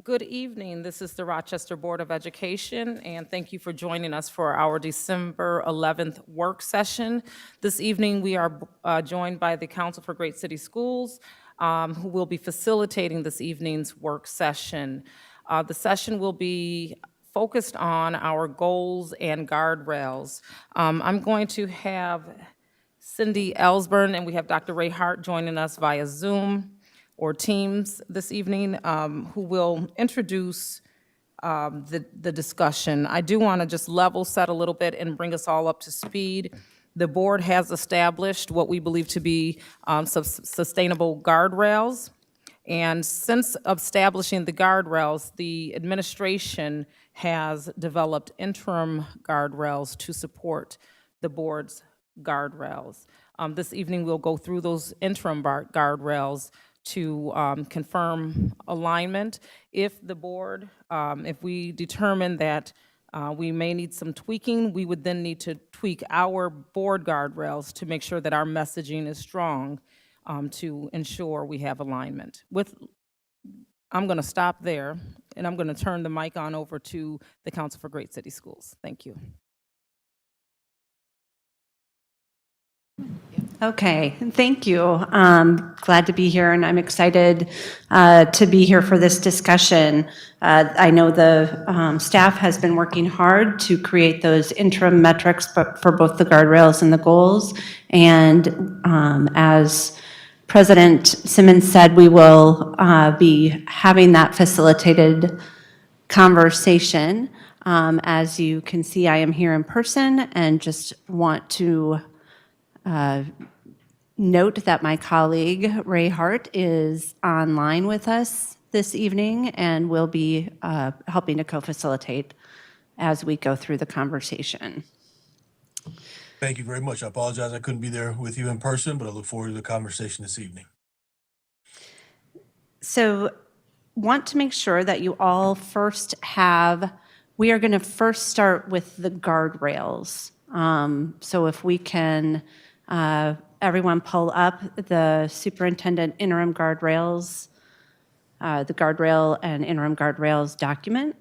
Good evening. This is the Rochester Board of Education, and thank you for joining us for our December 11th work session. This evening, we are joined by the Council for Great City Schools, who will be facilitating this evening's work session. The session will be focused on our goals and guardrails. I'm going to have Cindy Ellsburn, and we have Dr. Ray Hart joining us via Zoom or Teams this evening, who will introduce the discussion. I do want to just level set a little bit and bring us all up to speed. The board has established what we believe to be sustainable guardrails. And since establishing the guardrails, the administration has developed interim guardrails to support the board's guardrails. This evening, we'll go through those interim guardrails to confirm alignment. If the board, if we determine that we may need some tweaking, we would then need to tweak our board guardrails to make sure that our messaging is strong to ensure we have alignment. I'm going to stop there, and I'm going to turn the mic on over to the Council for Great City Schools. Thank you. Okay, thank you. Glad to be here, and I'm excited to be here for this discussion. I know the staff has been working hard to create those interim metrics for both the guardrails and the goals. And as President Simmons said, we will be having that facilitated conversation. As you can see, I am here in person and just want to note that my colleague, Ray Hart, is online with us this evening and will be helping to co-facilitate as we go through the conversation. Thank you very much. I apologize I couldn't be there with you in person, but I look forward to the conversation this evening. So want to make sure that you all first we are going to first start with the guardrails. So if we can everyone pull up the superintendent interim guardrails, the guardrail and interim guardrails document.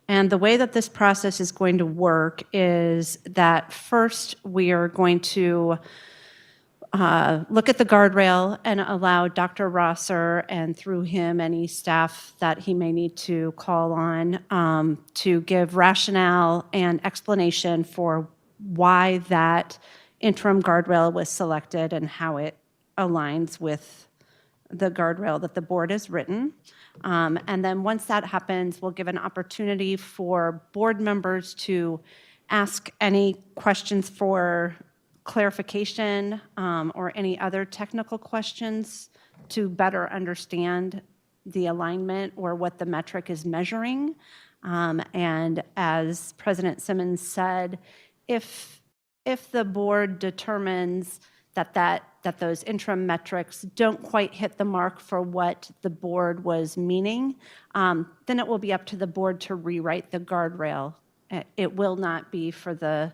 And the way that this process is going to work is that first we are going to look at the guardrail and allow Dr. Rosser, and through him any staff that he may need to call on, to give rationale and explanation for why that interim guardrail was selected and how it aligns with the guardrail that the board has written. And then once that happens, we'll give an opportunity for board members to ask any questions for clarification or any other technical questions to better understand the alignment or what the metric is measuring. And as President Simmons said, if the board determines that those interim metrics don't quite hit the mark for what the board was meaning, then it will be up to the board to rewrite the guardrail. It will not be for the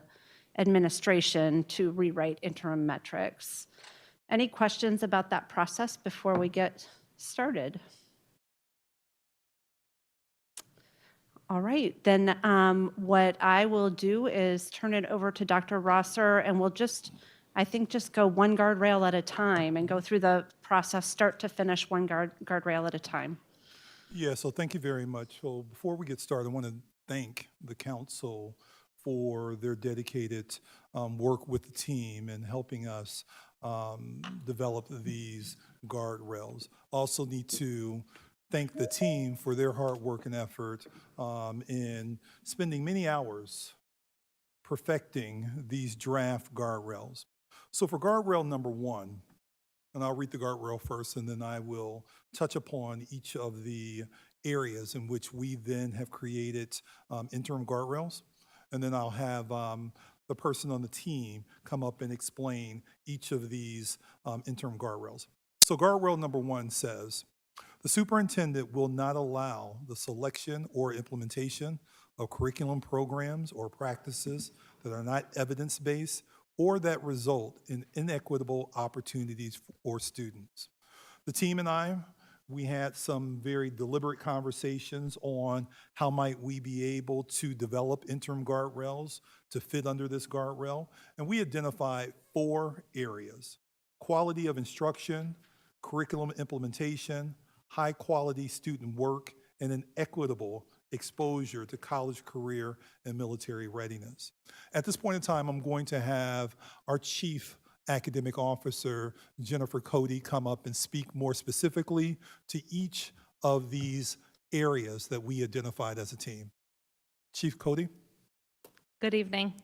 administration to rewrite interim metrics. Any questions about that process before we get started? All right, then what I will do is turn it over to Dr. Rosser, and we'll just go one guardrail at a time and go through the process, start to finish, one guardrail at a time. Yeah, so thank you very much. So before we get started, I want to thank the council for their dedicated work with the team and helping us develop these guardrails. Also need to thank the team for their hard work and effort in spending many hours perfecting these draft guardrails. So for guardrail number 1, and I'll read the guardrail first, and then I will touch upon each of the areas in which we then have created interim guardrails, and then I'll have the person on the team come up and explain each of these interim guardrails. So guardrail number 1 says, the superintendent will not allow the selection or implementation of curriculum programs or practices that are not evidence-based or that result in inequitable opportunities for students. The team and I We had some very deliberate conversations on how might we be able to develop interim guardrails to fit under this guardrail. And we identified 4 areas: quality of instruction, curriculum implementation, high-quality student work, and an equitable exposure to college, career, and military readiness. At this point in time, I'm going to have our Chief Academic Officer, Jennifer Cody, come up and speak more specifically to each of these areas that we identified as a team. Chief Cody? Good evening.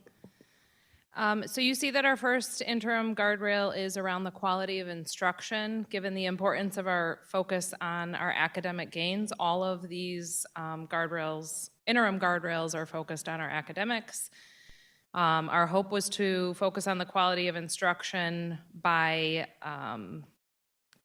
So you see that our first interim guardrail is around the quality of instruction. Given the importance of our focus on our academic gains, all of these interim guardrails are focused on our academics. Our hope was to focus on the quality of instruction by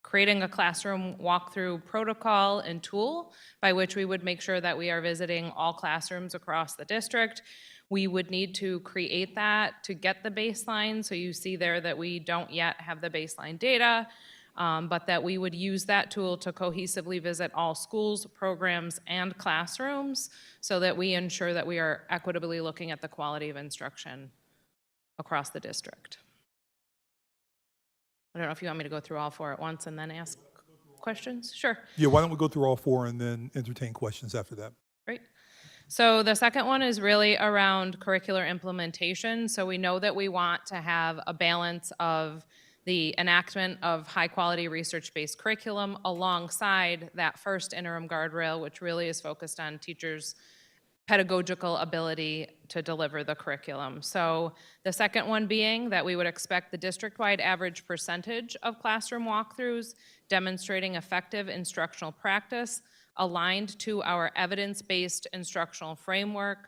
creating a classroom walkthrough protocol and tool by which we would make sure that we are visiting all classrooms across the district. We would need to create that to get the baseline. So you see there that we don't yet have the baseline data, but that we would use that tool to cohesively visit all schools, programs, and classrooms so that we ensure that we are equitably looking at the quality of instruction across the district. I don't know if you want me to go through all 4 at once and then ask questions? Sure. Yeah, why don't we go through all 4 and then entertain questions after that? Great. So the second one is really around curricular implementation. So we know that we want to have a balance of the enactment of high-quality research-based curriculum alongside that first interim guardrail, which really is focused on teachers' pedagogical ability to deliver the curriculum. So the second one being that we would expect the district-wide average percentage of classroom walkthroughs demonstrating effective instructional practice aligned to our evidence-based instructional framework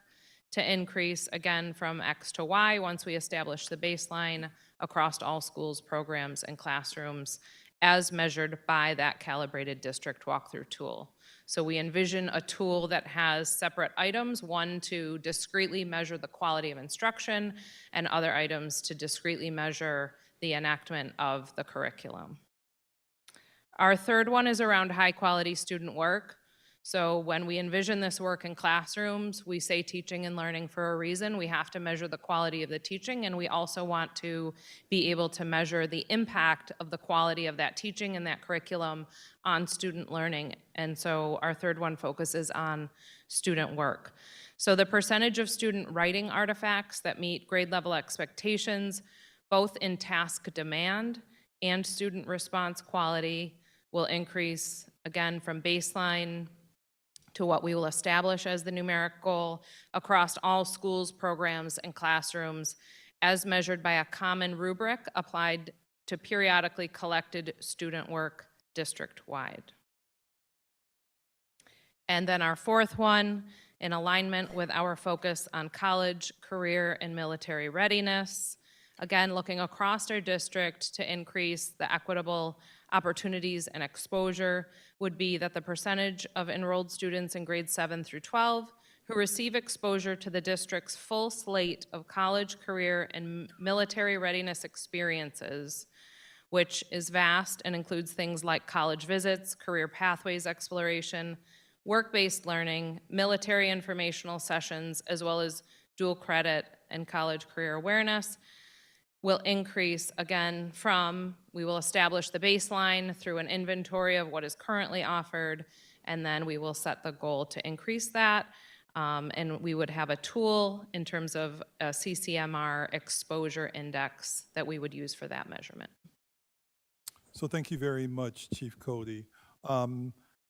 to increase, again, from X to Y once we establish the baseline across all schools, programs, and classrooms as measured by that calibrated district walkthrough tool. So we envision a tool that has separate items, one to discretely measure the quality of instruction and other items to discretely measure the enactment of the curriculum. Our third one is around high-quality student work. So when we envision this work in classrooms, we say teaching and learning for a reason. We have to measure the quality of the teaching, and we also want to be able to measure the impact of the quality of that teaching and that curriculum on student learning. And so our third one focuses on student work. So the percentage of student writing artifacts that meet grade level expectations, both in task demand and student response quality, will increase, again, from baseline to what we will establish as the numeric goal across all schools, programs, and classrooms as measured by a common rubric applied to periodically collected student work district-wide. And then our fourth one, in alignment with our focus on college, career, and military readiness, again, looking across our district to increase the equitable opportunities and exposure, would be that the percentage of enrolled students in grades 7 through 12 who receive exposure to the district's full slate of college, career, and military readiness experiences, which is vast and includes things like college visits, career pathways exploration, work-based learning, military informational sessions, as well as dual credit and college career awareness, will increase, again, from, we will establish the baseline through an inventory of what is currently offered, and then we will set the goal to increase that, and we would have a tool in terms of a CCMR exposure index that we would use for that measurement. So thank you very much, Chief Cody.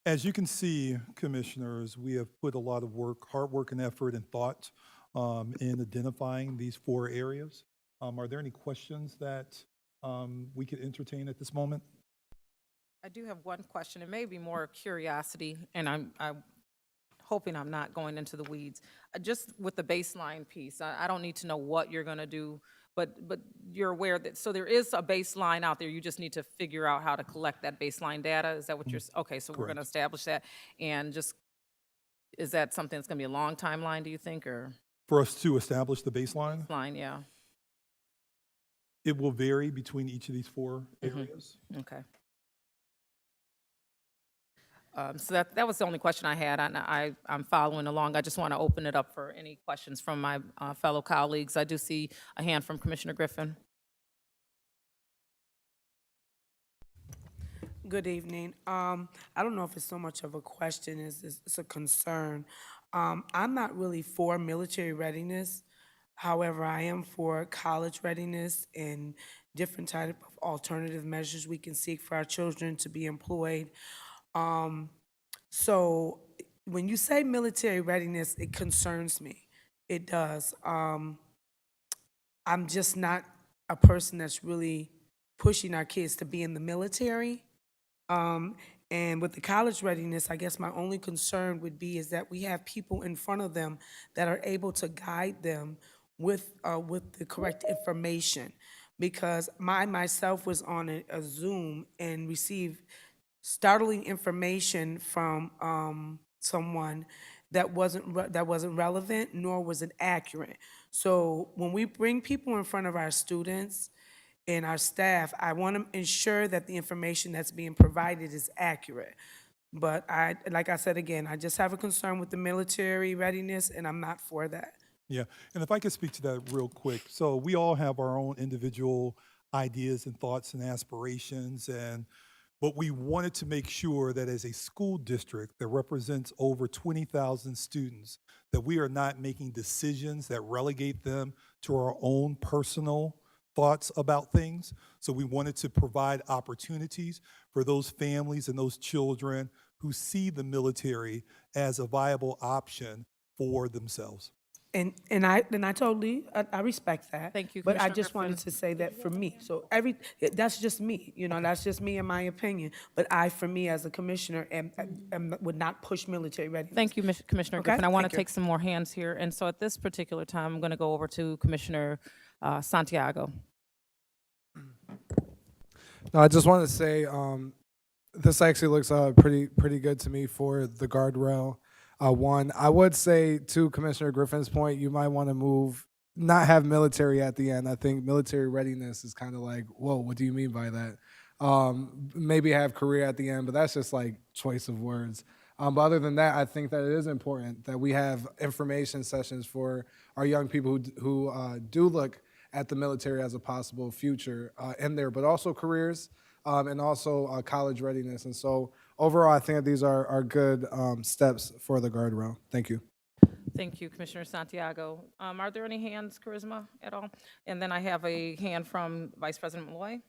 As you can see, commissioners, we have put a lot of work, hard work and effort and thought in identifying these 4 areas. Are there any questions that we could entertain at this moment? I do have one question. It may be more curiosity, and I'm hoping I'm not going into the weeds. Just with the baseline piece, I don't need to know what you're going to do, but you're aware that, so there is a baseline out there. You just need to figure out how to collect that baseline data. Is that what you're, okay, so we're going to establish that. And just, is that something that's going to be a long timeline, do you think, or? For us to establish the baseline? Baseline, yeah. It will vary between each of these 4 areas. Okay. So that was the only question I had, and I'm following along. I just want to open it up for any questions from my fellow colleagues. I do see a hand from Commissioner Griffin. Good evening. I don't know if it's so much of a question as it's a concern. I'm not really for military readiness. However, I am for college readiness and different type of alternative measures we can seek for our children to be employed. So when you say military readiness, it concerns me. It does. I'm just not a person that's really pushing our kids to be in the military. And with the college readiness, I guess my only concern would be is that we have people in front of them that are able to guide them with the correct information. Because myself was on a Zoom and received startling information from someone that wasn't relevant, nor was it accurate. So when we bring people in front of our students and our staff, I want to ensure that the information that's being provided is accurate. But like I said again, I just have a concern with the military readiness, and I'm not for that. Yeah, and if I could speak to that real quick. So we all have our own individual ideas and thoughts and aspirations, but we wanted to make sure that as a school district that represents over 20,000 students, that we are not making decisions that relegate them to our own personal thoughts about things. So we wanted to provide opportunities for those families and those children who see the military as a viable option for themselves. And I totally I respect that. Thank you, But I Commissioner just wanted Griffin. to say that for me. So that's just me. That's just me and my opinion. But for me as a commissioner, would not push military readiness. Thank you, Commissioner Okay, Griffin. I want thank to you. take some more hands here. And so at this particular time, I'm going to go over to Commissioner Santiago. No, I just want to say this actually looks pretty good to me for the guardrail. One, I would say to Commissioner Griffin's point, you might want to not have military at the end. I think military readiness is kind of like, whoa, what do you mean by that? Maybe have career at the end, but that's just like choice of words. But other than that, I think that it is important that we have information sessions for our young people who do look at the military as a possible future in there, but also careers and also college readiness. And so overall, I think that these are good steps for the guardrail. Thank you. Thank you, Commissioner Santiago. Are there any hands, Charisma, at all? And then I have a hand from Vice President Malloy.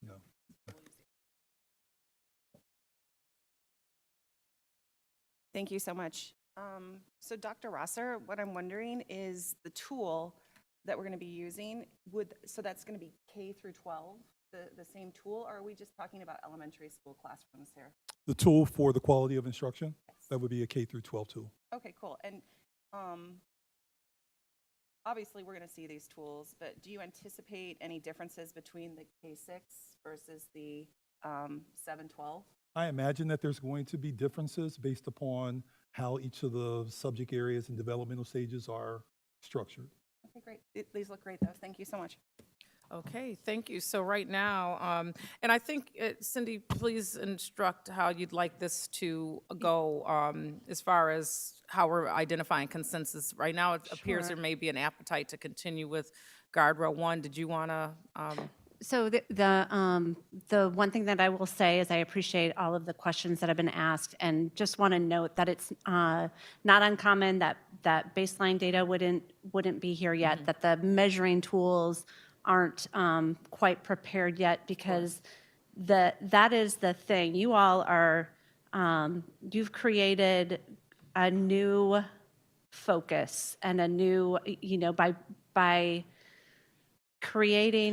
No. Thank you so much. So Dr. Rosser, what I'm wondering is the tool that we're going to be using, so that's going to be K through 12, the same tool, or are we just talking about elementary school classrooms here? The tool for the quality of instruction, that would be a K through 12 tool. Okay, cool. And obviously we're going to see these tools, but do you anticipate any differences between the K6 versus the 7-12? I imagine that there's going to be differences based upon how each of the subject areas and developmental stages are structured. Okay, great. These look great, though. Thank you so much. Okay, thank you. So right now, and I think, Cindy, please instruct how you'd like this to go as far as how we're identifying consensus. Right now, it appears there may be an appetite to continue with Guardrail 1. Did you want to? So the one thing that I will say is I appreciate all of the questions that have been asked, and just want to note that it's not uncommon that baseline data wouldn't be here yet, that the measuring tools aren't quite prepared yet, because that is the thing. You all are you've created a new focus and a new, by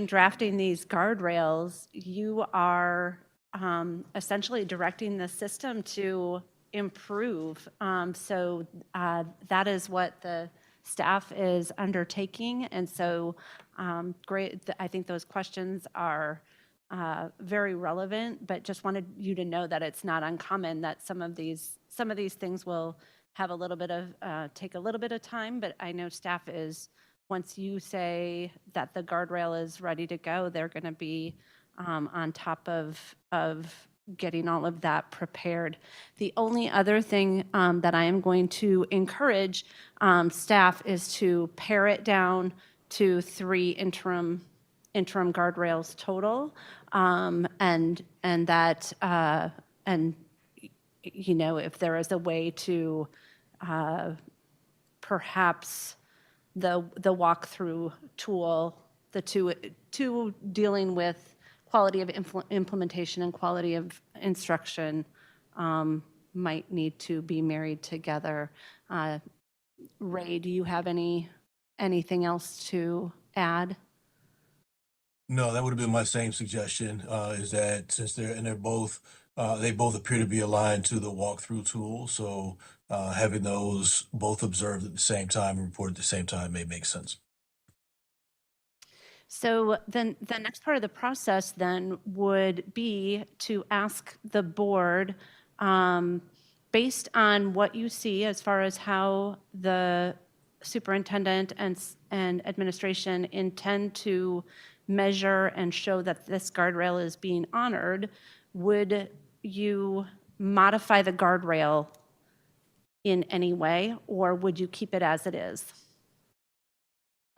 drafting these guardrails, you are essentially directing the system to improve. So that is what the staff is undertaking. And so great, I think those questions are very relevant, but just wanted you to know that it's not uncommon that some of these things will have a little bit of, take a little bit of time, but I know staff is, once you say that the guardrail is ready to go, they're going to be on top of getting all of that prepared. The only other thing that I am going to encourage staff is to pare it down to 3 interim guardrails total, and that and you know, if there is a way to perhaps the walkthrough tool, the two dealing with quality of implementation and quality of instruction might need to be married together. Ray, do you have anything else to add? No, that would have been my same suggestion, is that since they're both, they both appear to be aligned to the walkthrough tool, so having those both observed at the same time and reported at the same time may make sense. So then the next part of the process then would be to ask the board, based on what you see as far as how the superintendent and administration intend to measure and show that this guardrail is being honored, would you modify the guardrail in any way, or would you keep it as it is?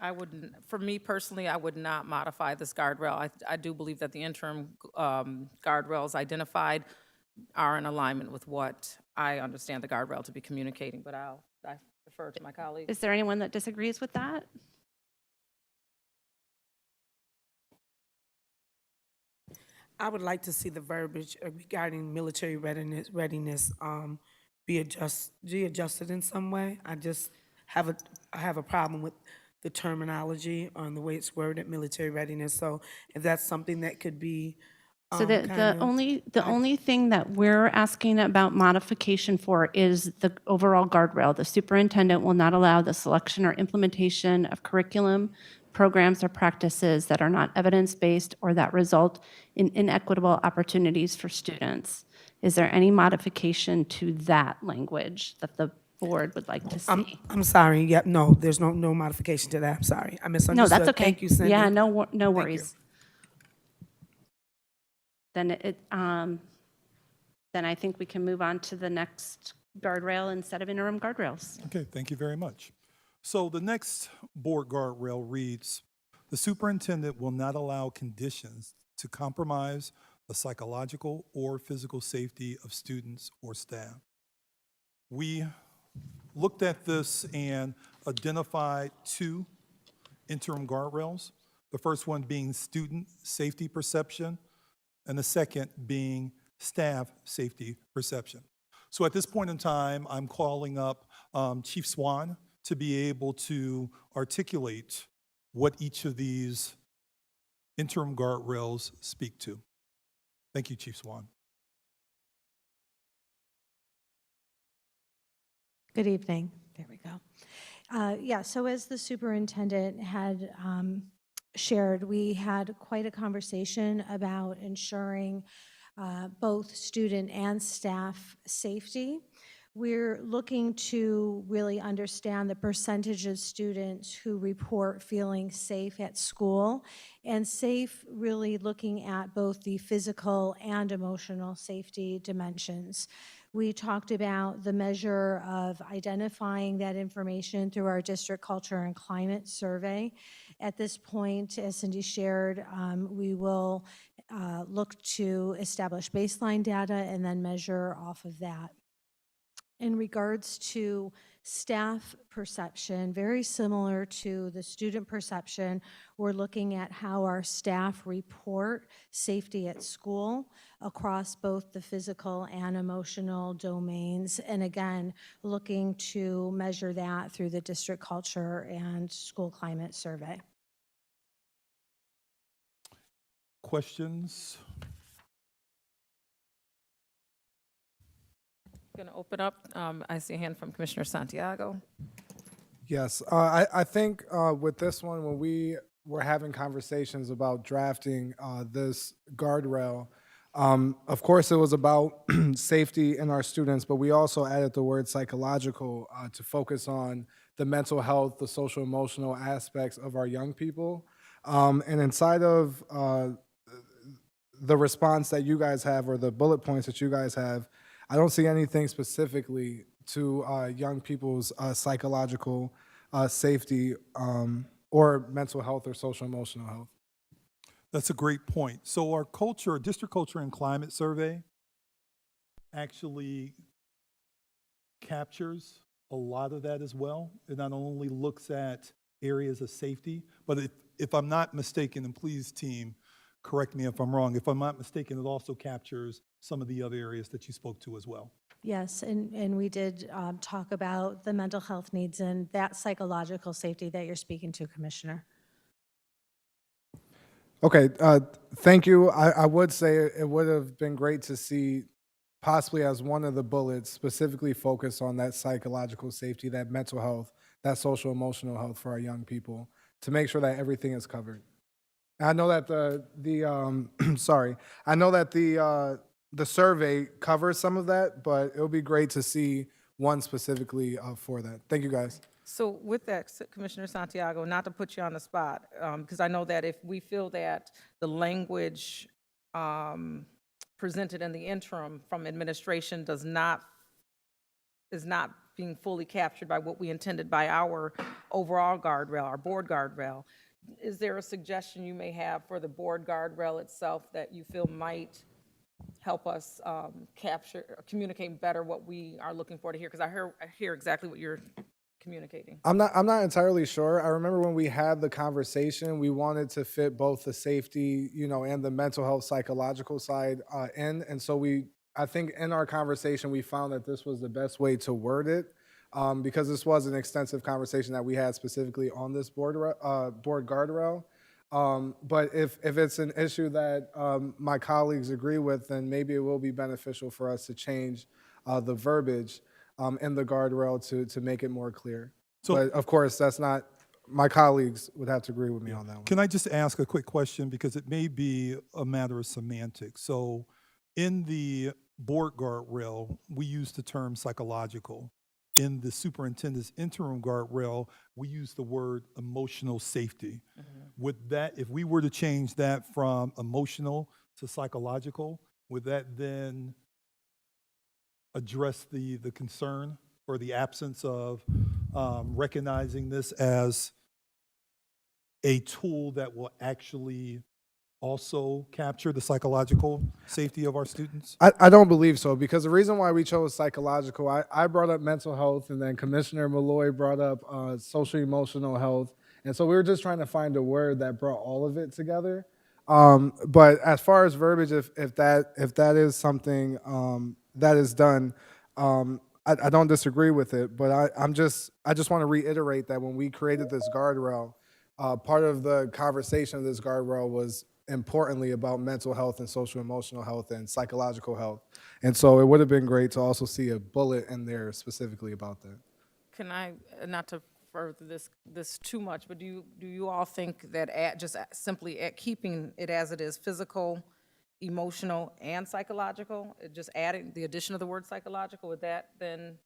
I wouldn't, for me personally, I would not modify this guardrail. I do believe that the interim guardrails identified are in alignment with what I understand the guardrail to be communicating, but I defer to my colleagues. Is there anyone that disagrees with that? I would like to see the verbiage regarding military readiness be adjusted in some way. I have a problem with the terminology on the way it's worded, military readiness. So if that's something that could be So the only thing that we're asking about modification for is the overall guardrail. The superintendent will not allow the selection or implementation of curriculum, programs, or practices that are not evidence-based or that result in inequitable opportunities for students. Is there any modification to that language that the board would like to see? I'm sorry. Yep. No, there's no modification to that. I'm sorry. I misunderstood. No, that's okay. Thank you, Cindy. Yeah, no Thank you. worries. Then then I think we can move on to the next guardrail instead of interim guardrails. Okay, thank you very much. So the next board guardrail reads, the superintendent will not allow conditions to compromise the psychological or physical safety of students or staff. We looked at this and identified 2 interim guardrails, the first one being student safety perception, and the second being staff safety perception. So at this point in time, I'm calling up Chief Swan to be able to articulate what each of these interim guardrails speak to. Thank you, Chief Swan. Good evening. There we go. Yeah, so as the superintendent had shared, we had quite a conversation about ensuring both student and staff safety. We're looking to really understand the percentage of students who report feeling safe at school, and safe really looking at both the physical and emotional safety dimensions. We talked about the measure of identifying that information through our district culture and climate survey. At this point, as Cindy shared, we will look to establish baseline data and then measure off of that. In regards to staff perception, very similar to the student perception, we're looking at how our staff report safety at school across both the physical and emotional domains. And again, looking to measure that through the district culture and school climate survey. Questions? Going to open up. I see a hand from Commissioner Santiago. Yes, I think with this one, when we were having conversations about drafting this guardrail, of course it was about safety in our students, but we also added the word psychological to focus on the mental health, the social emotional aspects of our young people. And inside of the response that you guys have or the bullet points that you guys have, I don't see anything specifically to young people's psychological safety or mental health or social emotional health. That's a great point. So our culture, district culture and climate survey actually captures a lot of that as well. It not only looks at areas of safety, but if I'm not mistaken, and please team, correct me if I'm wrong, if I'm not mistaken, it also captures some of the other areas that you spoke to as well. Yes, and we did talk about the mental health needs and that psychological safety that you're speaking to, Commissioner. Okay, thank you. I would say it would have been great to see possibly as one of the bullets specifically focus on that psychological safety, that mental health, that social emotional health for our young people to make sure that everything is covered. I know that sorry, I know that the survey covers some of that, but it would be great to see one specifically for that. Thank you, guys. So with that, Commissioner Santiago, not to put you on the spot, because I know that if we feel that the language presented in the interim from administration is not being fully captured by what we intended by our overall guardrail, our board guardrail, is there a suggestion you may have for the board guardrail itself that you feel might help us communicate better what we are looking for to hear? Because I hear exactly what you're communicating. I'm not entirely sure. I remember when we had the conversation, we wanted to fit both the safety, and the mental health psychological side in. And so I think in our conversation, we found that this was the best way to word it because this was an extensive conversation that we had specifically on this board guardrail. But if it's an issue that my colleagues agree with, then maybe it will be beneficial for us to change the verbiage in the guardrail to make it more clear. So- But of course, that's not, my colleagues would have to agree with me on that one. Can I just ask a quick question because it may be a matter of semantics? So in the board guardrail, we use the term psychological. In the superintendent's interim guardrail, we use the word emotional safety. Would that, if we were to change that from emotional to psychological, would that then address the concern or the absence of recognizing this as a tool that will actually also capture the psychological safety of our students? I don't believe so, because the reason why we chose psychological, I brought up mental health, and then Commissioner Malloy brought up social emotional health. And so we were just trying to find a word that brought all of it together. But as far as verbiage, if that is something that is done, I don't disagree with it. But I just want to reiterate that when we created this guardrail, part of the conversation of this guardrail was importantly about mental health and social emotional health and psychological health. And so it would have been great to also see a bullet in there specifically about that. Can I, not to further this too much, but do you all think that just simply keeping it as it is, physical, emotional, and psychological, just adding the addition of the word psychological, would that then,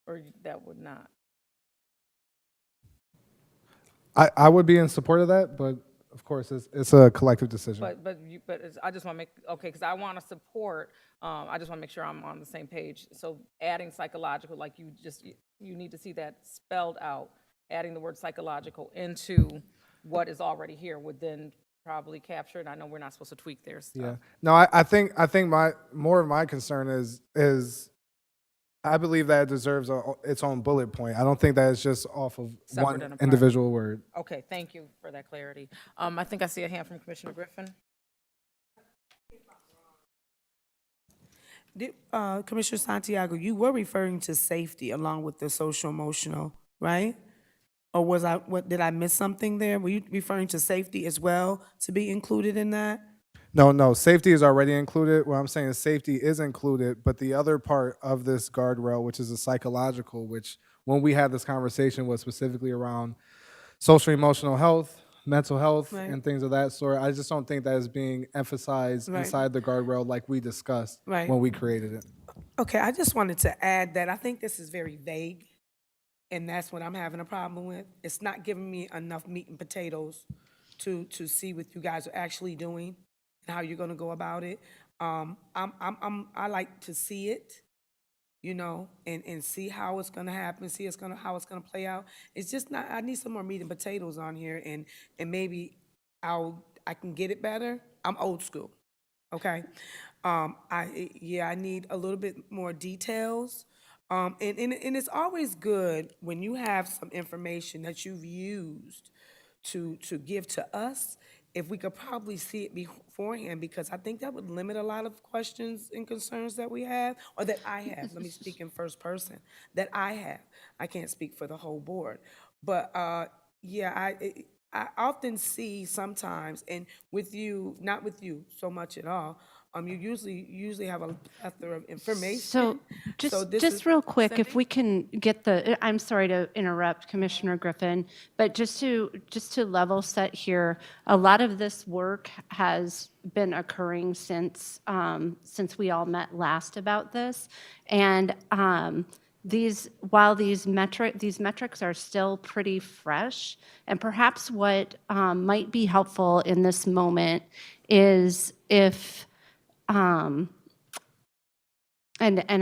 or that would not? I would be in support of that, but of course, it's a collective decision. I just want to make, okay, because I want to support, I just want to make sure I'm on the same page. So adding psychological, like you need to see that spelled out, adding the word psychological into what is already here would then probably capture it. I know we're not supposed to tweak their stuff. Yeah. No, I think more of my concern is I believe that it deserves its own bullet point. I don't think that it's just off of Separate one and apart. individual word. Okay, thank you for that clarity. I think I see a hand from Commissioner Griffin. Commissioner Santiago, you were referring to safety along with the social emotional, right? Or did I miss something there? Were you referring to safety as well to be included in that? No, safety is already included. What I'm saying is safety is included, but the other part of this guardrail, which is a psychological, which when we had this conversation was specifically around social emotional health, mental health, Right. and things of that sort. I just don't think that is being emphasized Right. inside the guardrail like we discussed Right. when we created it. Okay, I just wanted to add that I think this is very vague, and that's what I'm having a problem with. It's not giving me enough meat and potatoes to see what you guys are actually doing. and how you're going to go about it. I like to see it, you know, and see how it's gonna happen, see how it's gonna play out. It's just not, I need some more meat and potatoes on here, and maybe I can get it better. I'm old school, okay? I need a little bit more details. And it's always good when you have some information that you've used to give to us, if we could probably see it beforehand, because I think that would limit a lot of questions and concerns that we have, or that I have. Let me speak in first person, that I have. I can't speak for the whole board. But, yeah, I often see sometimes, and with you, not with you so much at all, you usually have a plethora of information. So So this just is, real quick, if Cindy? we can get I'm sorry to interrupt Commissioner Griffin, but just to level set here, a lot of this work has been occurring since we all met last about this. And while these metrics are still pretty fresh, and perhaps what might be helpful in this moment is if and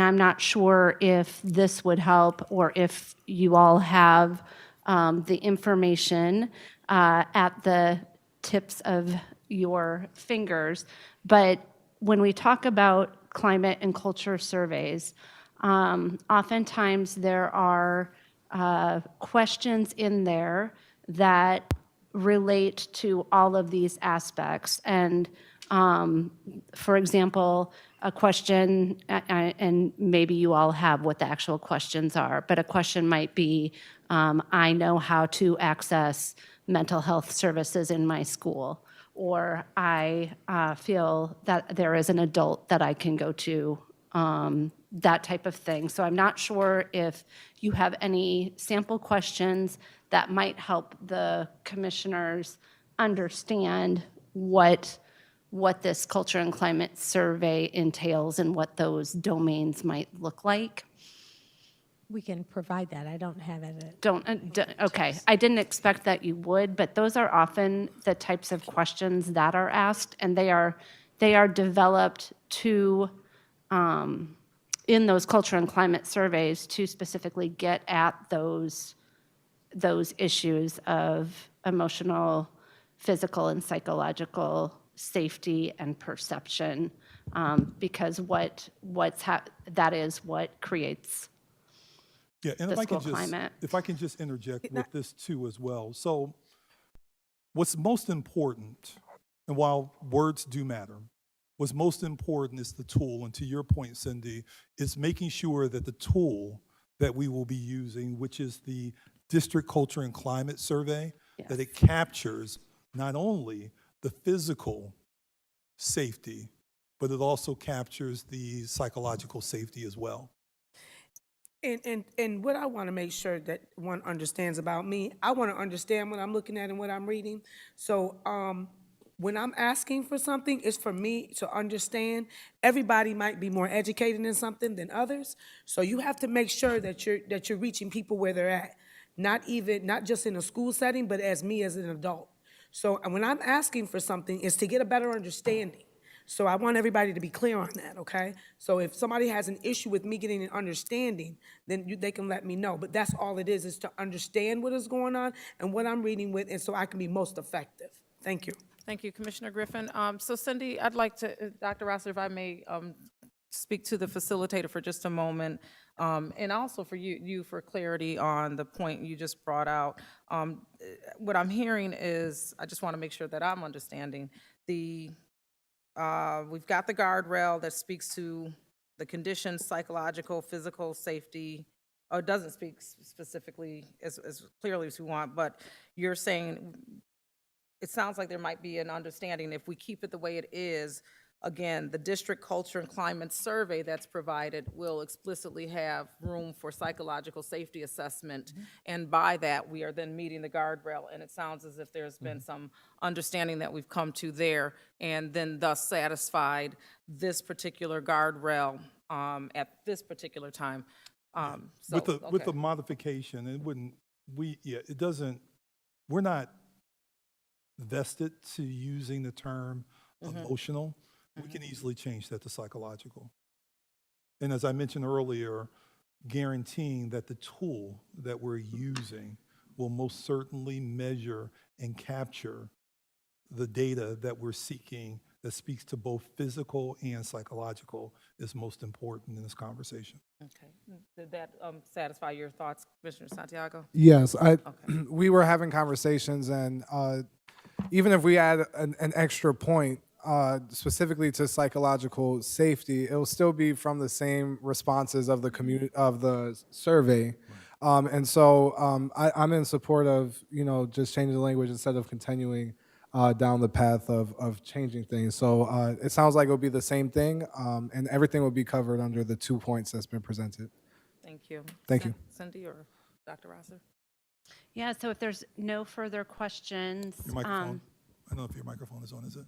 I'm not sure if this would help or if you all have the information at the tips of your fingers. But when we talk about climate and culture surveys, oftentimes there are questions in there that relate to all of these aspects. And for example, a question, and maybe you all have what the actual questions are, but a question might be, I know how to access mental health services in my school, or I feel that there is an adult that I can go to, that type of thing. So I'm not sure if you have any sample questions that might help the commissioners understand what this culture and climate survey entails and what those domains might look like. We can provide that. I don't have it. Okay, I didn't expect that you would, but those are often the types of questions that are asked, and they are developed to, in those culture and climate surveys, to specifically get at those issues of emotional, physical, and psychological safety and perception, because that is what creates Yeah, and the school climate. if I can just interject with this too as well. So what's most important, and while words do matter, what's most important is the tool. And to your point, Cindy, is making sure that the tool that we will be using, which is the District Culture and Climate Survey, that it captures not only the physical safety, but it also captures the psychological safety as well. And what I want to make sure that one understands about me, I want to understand what I'm looking at and what I'm reading. So when I'm asking for something, it's for me to understand. Everybody might be more educated in something than others, so you have to make sure that you're reaching people where they're at, not just in a school setting, but as me as an adult. So when I'm asking for something, it's to get a better understanding. So I want everybody to be clear on that, okay? So if somebody has an issue with me getting an understanding, then they can let me know. But that's all it is to understand what is going on and what I'm reading with, and so I can be most effective. Thank you. Thank you, Commissioner Griffin. So Cindy, I'd like to, Dr. Rosser, if I may speak to the facilitator for just a moment, and also for you for clarity on the point you just brought out. What I'm hearing is, I just want to make sure that I'm understanding, we've got the guardrail that speaks to the conditions, psychological, physical safety, or doesn't speak specifically as clearly as we want, but you're saying it sounds like there might be an understanding if we keep it the way it is. Again, the District Culture and Climate Survey that's provided will explicitly have room for psychological safety assessment, and by that, we are then meeting the guardrail, and it sounds as if there's been some understanding that we've come to there, and then thus satisfied this particular guardrail at this particular time. With the modification, we're not vested to using the term emotional, we can easily change that to psychological. And as I mentioned earlier, guaranteeing that the tool that we're using will most certainly measure and capture the data that we're seeking that speaks to both physical and psychological is most important in this conversation. Okay. Did that satisfy your thoughts, Commissioner Santiago? Yes, Okay. we were having conversations, and even if we add an extra point specifically to psychological safety, it will still be from the same responses of the community of the survey. And so I'm in support of just changing the language instead of continuing down the path of changing things. So it sounds like it'll be the same thing, and everything will be covered under the 2 points that's been presented. Thank you. Thank you. Cindy or Dr. Rosser? Yeah, so if there's no further questions. Your microphone, I don't know if your microphone is on, is it?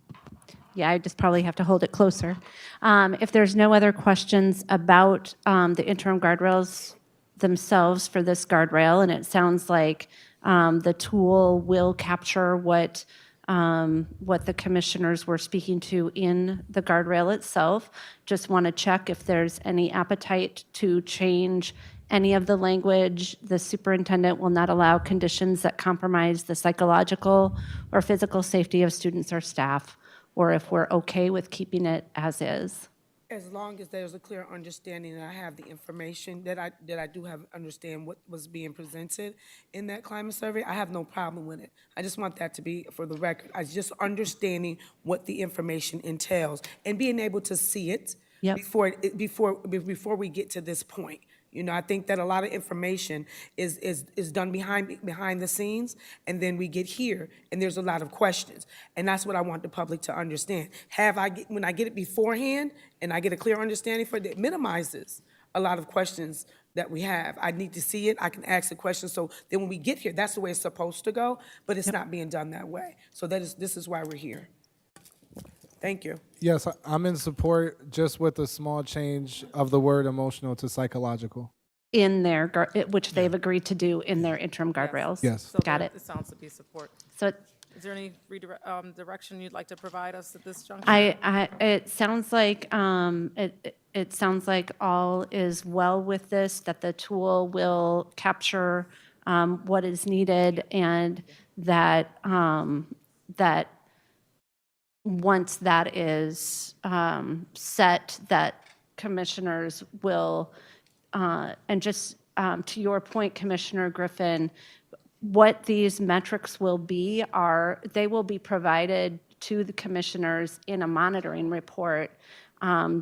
Yeah, I just probably have to hold it closer. If there's no other questions about the interim guardrails themselves for this guardrail, and it sounds like the tool will capture what the commissioners were speaking to in the guardrail itself. Just want to check if there's any appetite to change any of the language. The superintendent will not allow conditions that compromise the psychological or physical safety of students or staff, or if we're okay with keeping it as is. As long as there's a clear understanding and I have the information that I do have, understand what was being presented in that climate survey, I have no problem with it. I just want that to be for the record. I just understanding what the information entails and being able to see it Yep. before we get to this point. I think that a lot of information is done behind the scenes, and then we get here, and there's a lot of questions. And that's what I want the public to understand. When I get it beforehand, and I get a clear understanding for it, it minimizes a lot of questions that we have. I need to see it, I can ask the question, so then when we get here, that's the way it's supposed to go, but it's not being done that way. So this is why we're here. Thank you. Yes, I'm in support, just with a small change of the word emotional to psychological. In their, which they've agreed to do in their interim guardrails. Yes. So Got there- it. It sounds to be support. So Is there any direction you'd like to provide us at this juncture? it sounds like, it sounds like all is well with this, that the tool will capture what is needed, and that, that once that is set, that commissioners will, and just to your point, Commissioner Griffin, what these metrics will be they will be provided to the commissioners in a monitoring report.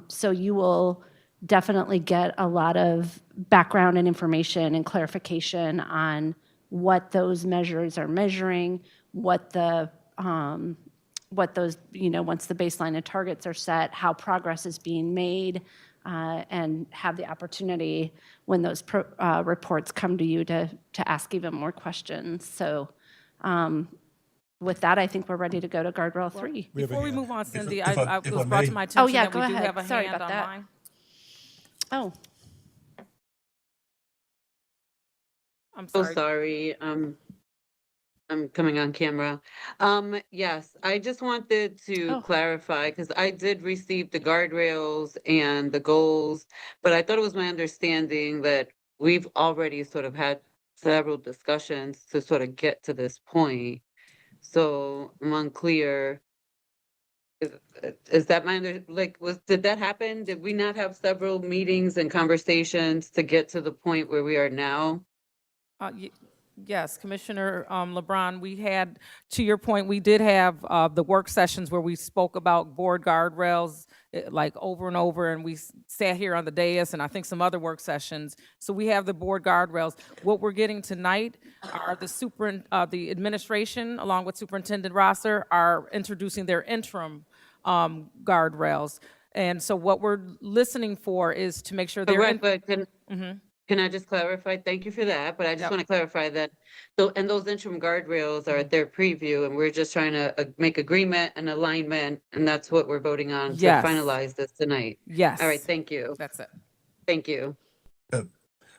So you will definitely get a lot of background and information and clarification on what those measures are measuring, what those, once the baseline and targets are set, how progress is being made, and have the opportunity when those reports come to you to ask even more questions. So with that, I think we're ready to go to guardrail 3. We have a Before we hand. move on, Cindy, if I it was may- brought to my attention yeah, that go we do ahead. have a Sorry hand about that. online. Oh, I'm So sorry. sorry. I'm coming on camera. Yes, I just wanted to Oh. clarify, because I did receive the guardrails and the goals, but I thought it was my understanding that we've already sort of had several discussions to sort of get to this point. So I'm unclear. Is that did that happen? Did we not have several meetings and conversations to get to the point where we are now? Yes, Commissioner LeBron, we had, to your point, we did have the work sessions where we spoke about board guardrails like over and over, and we sat here on the dais, and I think some other work sessions. So we have the board guardrails. What we're getting tonight are the administration, along with Superintendent Rosser, are introducing their interim guardrails. And so what we're listening for is to make sure they're. Correct, but can I just clarify? Thank you for that, but I just Yep. want to clarify that, and those interim guardrails are at their preview, and we're just trying to make agreement and alignment, and that's what we're voting on to Yes. finalize this tonight. Yes. All right, thank you. That's it. Thank you.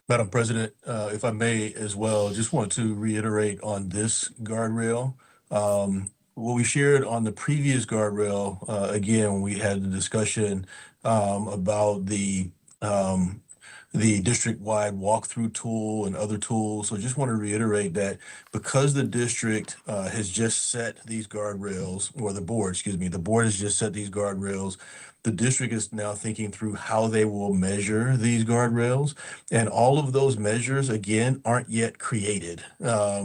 Madam President, if I may as well, just want to reiterate on this guardrail. what we shared on the previous guardrail, again, when we had the discussion about the district-wide walkthrough tool and other tools. So just want to reiterate that because the district has just set these guardrails, or the board, excuse me, the board has just set these guardrails. The district is now thinking through how they will measure these guardrails. And all of those measures, again, aren't yet created.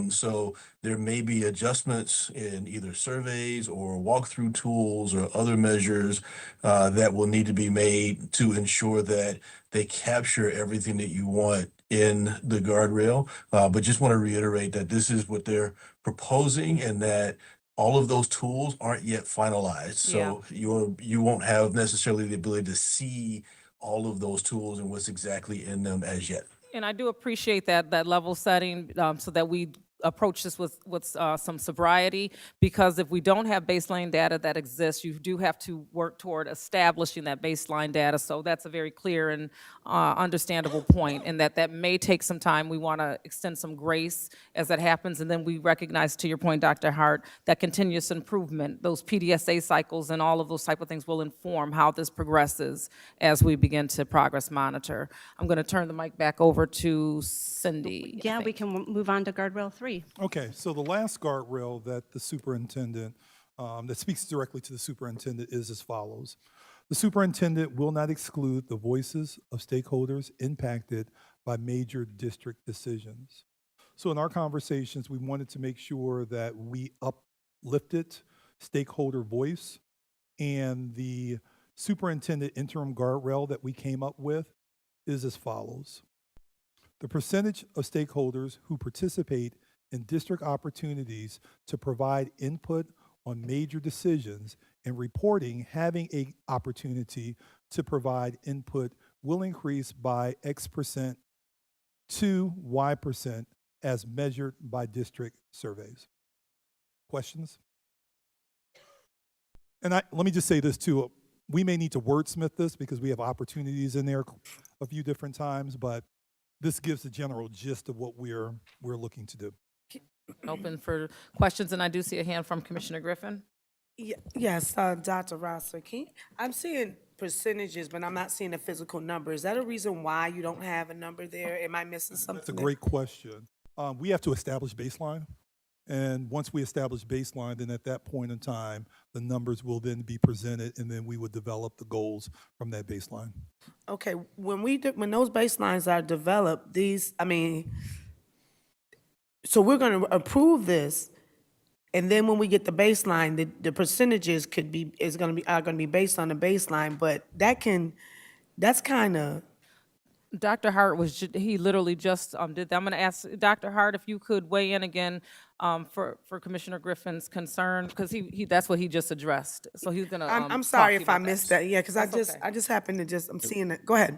So there may be adjustments in either surveys or walkthrough tools or other measures that will need to be made to ensure that they capture everything that you want in the guardrail. But just want to reiterate that this is what they're proposing and that all of those tools aren't yet finalized. So you won't have necessarily the ability to see all of those tools and what's exactly in them as yet. And I do appreciate that level setting, so that we approach this with some sobriety, because if we don't have baseline data that exists, you do have to work toward establishing that baseline data. So that's a very clear and understandable point, and that may take some time. We want to extend some grace as that happens, and then we recognize, to your point, Dr. Hart, that continuous improvement, those PDSA cycles and all of those type of things will inform how this progresses as we begin to progress monitor. I'm going to turn the mic back over to Cindy. Yeah, we can move on to guardrail 3. Okay, so the last guardrail that the superintendent, that speaks directly to the superintendent is as follows. The superintendent will not exclude the voices of stakeholders impacted by major district decisions. So in our conversations, we wanted to make sure that we uplifted stakeholder voice, and the superintendent interim guardrail that we came up with is as follows. The percentage of stakeholders who participate in district opportunities to provide input on major decisions and reporting having an opportunity to provide input will increase by X percent to Y percent as measured by district surveys. Questions? And let me just say this too. We may need to wordsmith this because we have opportunities in there a few different times, but this gives the general gist of what we're looking to do. Open for questions, and I do see a hand from Commissioner Griffin. Yes, Dr. Rosser, I'm seeing percentages, but I'm not seeing a physical number. Is that a reason why you don't have a number there? Am I missing something? That's a great question. We have to establish baseline. And once we establish baseline, then at that point in time, the numbers will then be presented, and then we would develop the goals from that baseline. Okay, when those baselines are developed, so we're going to approve this, and then when we get the baseline, the percentages are going to be based on the baseline, but that's kind of. Dr. Hart he literally just did that. I'm going to ask Dr. Hart if you could weigh in again for Commissioner Griffin's concern, because that's what he just addressed. So he's going to. I'm sorry if I missed that. Yeah, because I just happened to I'm seeing it. Go ahead.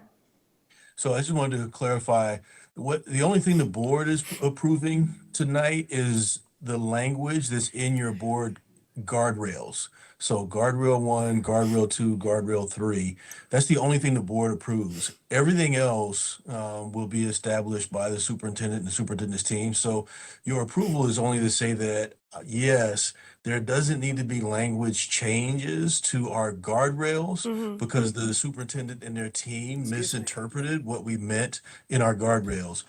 So I just wanted to clarify, the only thing the board is approving tonight is the language that's in your board guardrails. So guardrail 1, guardrail 2, guardrail 3, that's the only thing the board approves. Everything else will be established by the superintendent and the superintendent's team. So your approval is only to say that, yes, there doesn't need to be language changes to our guardrails because the superintendent and their team misinterpreted what we meant in our guardrails.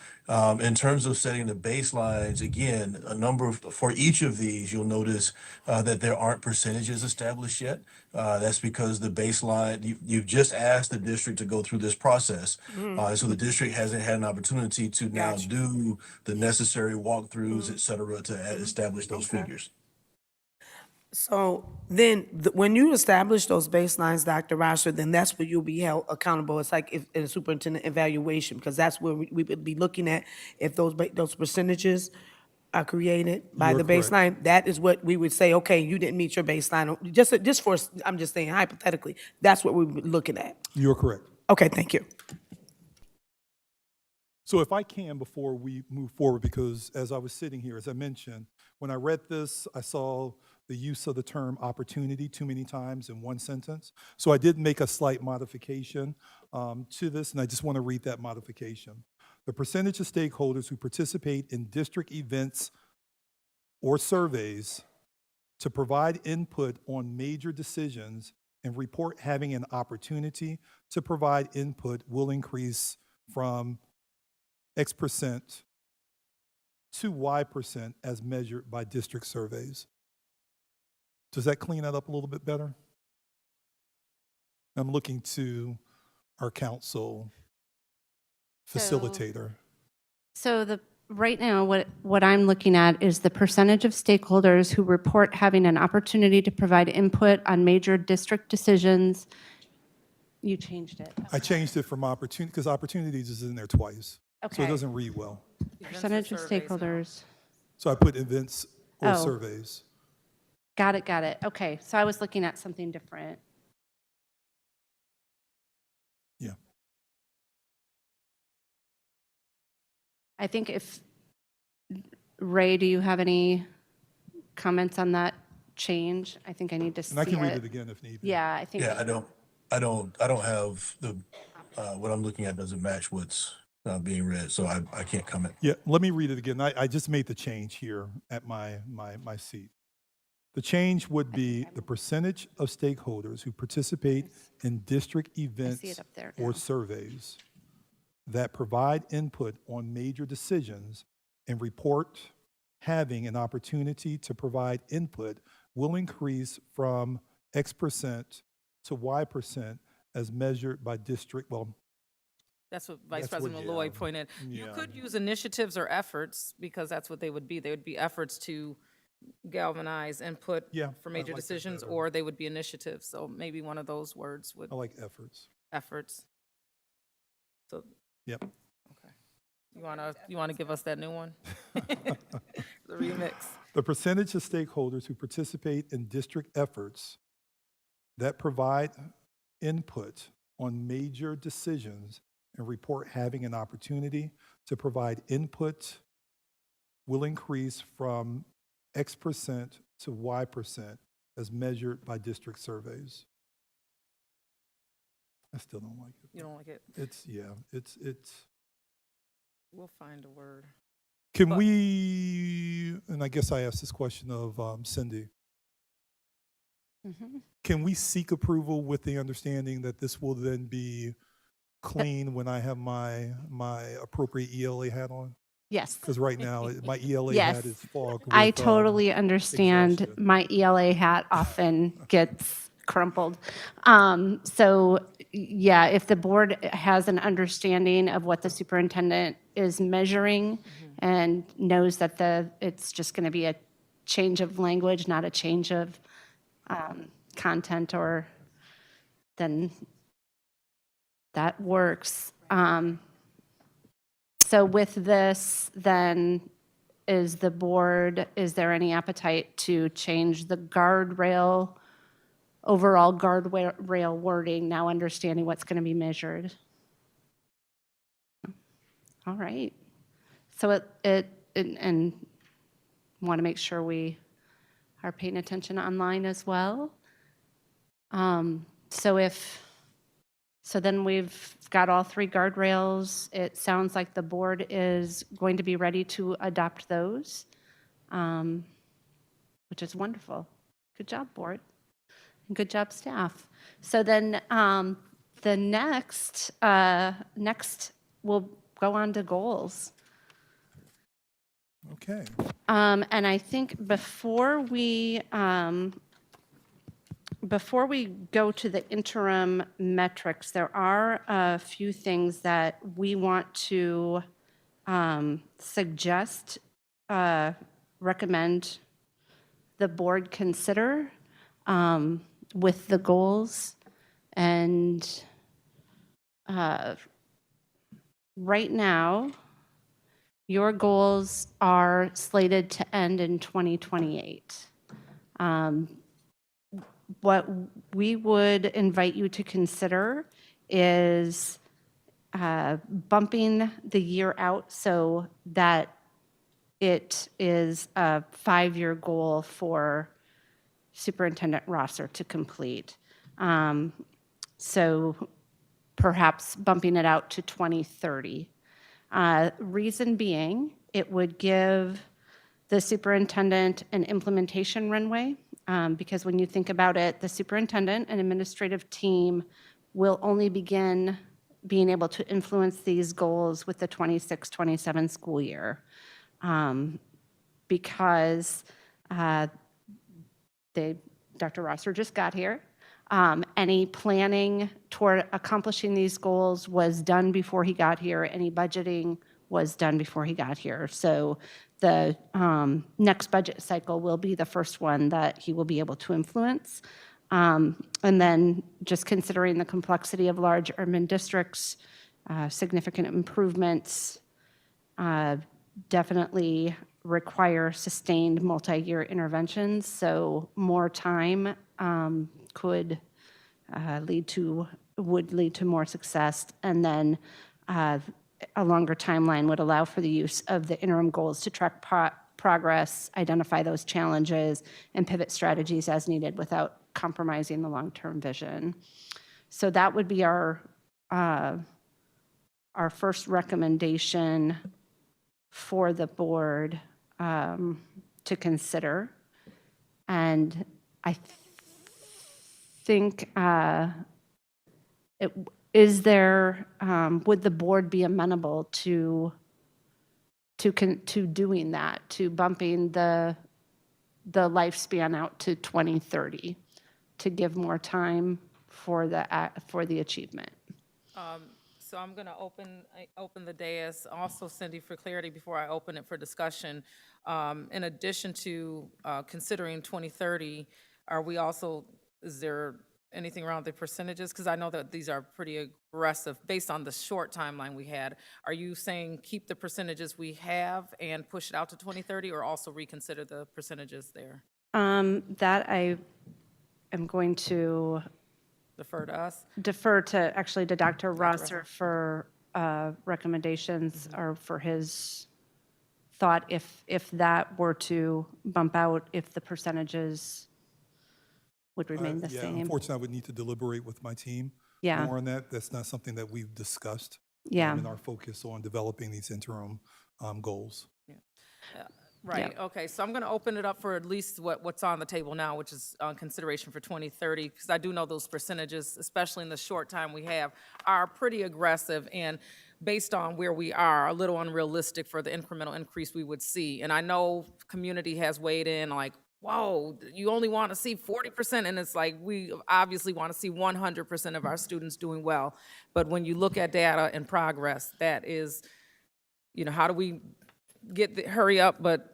In terms of setting the baselines, again, for each of these, you'll notice that there aren't percentages established yet. That's because the baseline, you've just asked the district to go through this process. So the district hasn't had an opportunity to now do the necessary walkthroughs, et cetera, to establish those figures. So then, when you establish those baselines, Dr. Rosser, then that's where you'll be held accountable. It's like in a superintendent evaluation, because that's where we would be looking at if those percentages are created by You're the correct. baseline. That is what we would say, okay, you didn't meet your baseline. I'm just saying hypothetically, that's what we would be looking at. You're correct. Okay, thank you. So if I can, before we move forward, because as I was sitting here, as I mentioned, when I read this, I saw the use of the term opportunity too many times in one sentence. So I did make a slight modification to this, and I just want to read that modification. The percentage of stakeholders who participate in district events or surveys to provide input on major decisions and report having an opportunity to provide input will increase from X% to Y% as measured by district surveys. Does that clean that up a little bit better? I'm looking to our council facilitator. So right now, what I'm looking at is the percentage of stakeholders who report having an opportunity to provide input on major district decisions. You changed it. I changed it from opportunity, because opportunities is in there twice. So Okay. it doesn't read well. Percentage of stakeholders. So I put events or Oh. surveys. Got it. Okay, so I was looking at something different. Yeah. I think Ray, do you have any comments on that change? I think I need to see And I can read it. it again if needed. Yeah, I think. Yeah, I don't have the, what I'm looking at doesn't match what's being read, so I can't comment. Yeah, let me read it again. I just made the change here at my seat. The change would be the percentage of stakeholders who participate in district events up there or now. surveys that provide input on major decisions and report having an opportunity to provide input will increase from X% to Y% as measured by district, well, That's what Vice That's what- President Malloy yeah. pointed. You Yeah. could use initiatives or efforts, because that's what they would be. They would be efforts to galvanize input Yeah, for I major like that decisions, better. or they would be initiatives. So maybe one of those words would, I like efforts. efforts. So, Yep. okay. You wanna give us that new one? The remix. The percentage of stakeholders who participate in district efforts that provide input on major decisions and report having an opportunity to provide input will increase from X% to Y% as measured by district surveys. I still don't like it. You don't like it? It's, We'll find a word. can But- we, and I guess I asked this question of Cindy, Mhm. can we seek approval with the understanding that this will then be clean when I have my appropriate ELA hat on? Yes. Because right now, my ELA Yes. hat is fogged I with, totally understand. exhaustion. My ELA hat often gets crumpled. So, yeah, if the board has an understanding of what the superintendent is measuring and knows that it's just going to be a change of language, not a change of content, then that works. So with this, then, is there any appetite to change the overall guardrail wording, now understanding what's going to be measured? All right. So and want to make sure we are paying attention online as well. So then we've got all three guardrails. It sounds like the board is going to be ready to adopt those, which is wonderful. Good job, board. And good job, staff. So then the next we'll go on to goals. Okay. And I think before we go to the interim metrics, there are a few things that we want to suggest, recommend the board consider with the goals. And right now, your goals are slated to end in 2028. What we would invite you to consider is bumping the year out so that it is a 5-year goal for Superintendent Rosser to complete. So perhaps bumping it out to 2030. Reason being, it would give the superintendent and implementation runway, because when you think about it, the superintendent and administrative team will only begin being able to influence these goals with the 26-27 school year. Because Dr. Rosser just got here. Any planning toward accomplishing these goals was done before he got here. Any budgeting was done before he got here. So the next budget cycle will be the first one that he will be able to influence. And then just considering the complexity of large urban districts, significant improvements definitely require sustained multi-year interventions. So more time would lead to more success, and then a longer timeline would allow for the use of the interim goals to track progress, identify those challenges, and pivot strategies as needed without compromising the long-term vision. So that would be our first recommendation for the board to consider. And I think, would the board be amenable to doing that, to bumping the lifespan out to 2030, to give more time for the achievement? So I'm going to open the dais. Also, Cindy, for clarity, before I open it for discussion, in addition to considering 2030, is there anything around the percentages? Because I know that these are pretty aggressive based on the short timeline we had. Are you saying keep the percentages we have and push it out to 2030, or also reconsider the percentages there? That I am going to Defer to us? defer to Dr. Rosser for recommendations or for his thought if that were to bump out, if the percentages would remain the Yeah, same. unfortunately, I would need to deliberate with my team Yeah. more on that. That's not something that we've discussed. Yeah. In our focus on developing these interim goals. Right, okay, so I'm going to open it up for at least what's on the table now, which is consideration for 2030, because I do know those percentages, especially in the short time we have, are pretty aggressive, and based on where we are, a little unrealistic for the incremental increase we would see. And I know community has weighed in like, whoa, you only want to see 40%, and it's like, we obviously want to see 100% of our students doing well. But when you look at data and progress, that is, how do we hurry up, but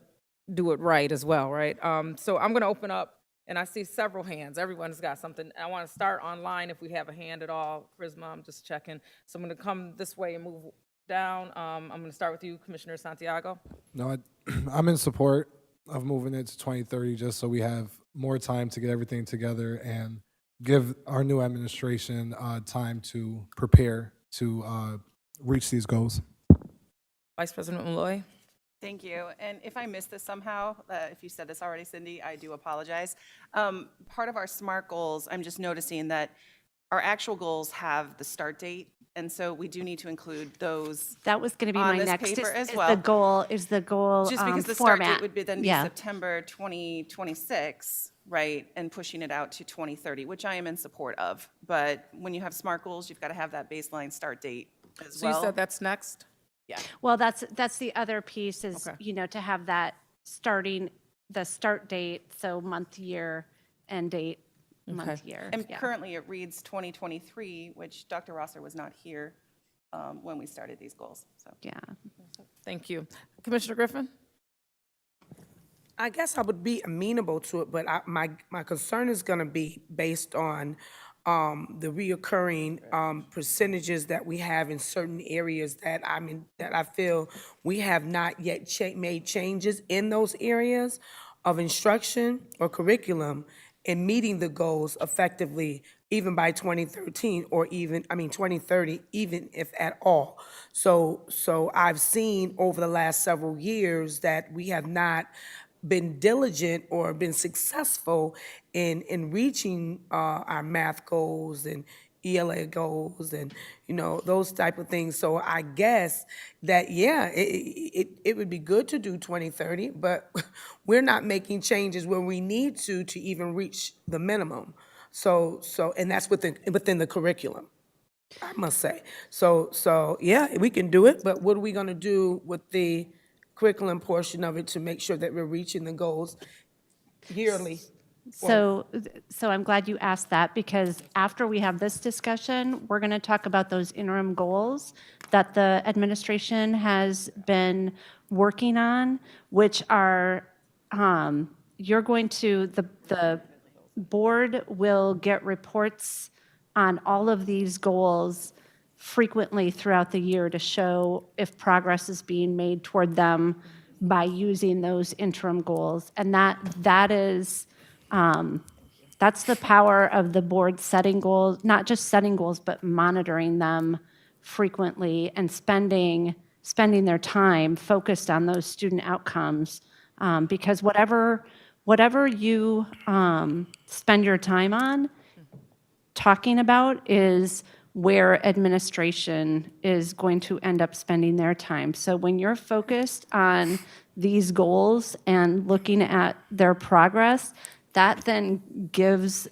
do it right as well, right? So I'm going to open up, and I see several hands. Everyone's got something. I want to start online if we have a hand at all. Charisma, I'm just checking. So I'm going to come this way and move down. I'm going to start with you, Commissioner Santiago. No, I'm in support of moving it to 2030 just so we have more time to get everything together and give our new administration time to prepare to reach these goals. Vice President Malloy. Thank you. And if I missed this somehow, if you said this already, Cindy, I do apologize. Part of our SMART goals, I'm just noticing that our actual goals have the start date, and so we do need to include those. That was going to be on my this next. paper as is well. the goal Just because the start date format. would then be Yeah. September 2026, right, and pushing it out to 2030, which I am in support of. But when you have SMART goals, you've got to have that baseline start date as So well. you said that's next? Yeah. Well, that's the other piece is, Okay. to have that the start date, so month, year, end date, month, year. And Yeah. currently, it reads 2023, which Dr. Rosser was not here when we started these goals, so. Yeah. Thank you. Commissioner Griffin? I guess I would be amenable to it, but my concern is going to be based on the reoccurring percentages that we have in certain areas that I feel we have not yet made changes in those areas of instruction or curriculum in meeting the goals effectively, even by 2013 or 2030, even if at all. So I've seen over the last several years that we have not been diligent or been successful in reaching our math goals and ELA goals and, those type of things. So I guess that, yeah, it would be good to do 2030, but we're not making changes where we need to even reach the minimum. And that's within the curriculum, I must say. So yeah, we can do it, but what are we gonna do with the curriculum portion of it to make sure that we're reaching the goals yearly? So I'm glad you asked that, because after we have this discussion, we're going to talk about those interim goals that the administration has been working on, which are, the board will get reports on all of these goals frequently throughout the year to show if progress is being made toward them by using those interim goals. And that is, that's the power of the board setting goals, not just setting goals, but monitoring them frequently and spending their time focused on those student outcomes. Because whatever you spend your time on, talking about is where administration is going to end up spending their time. So when you're focused on these goals and looking at their progress, that then gives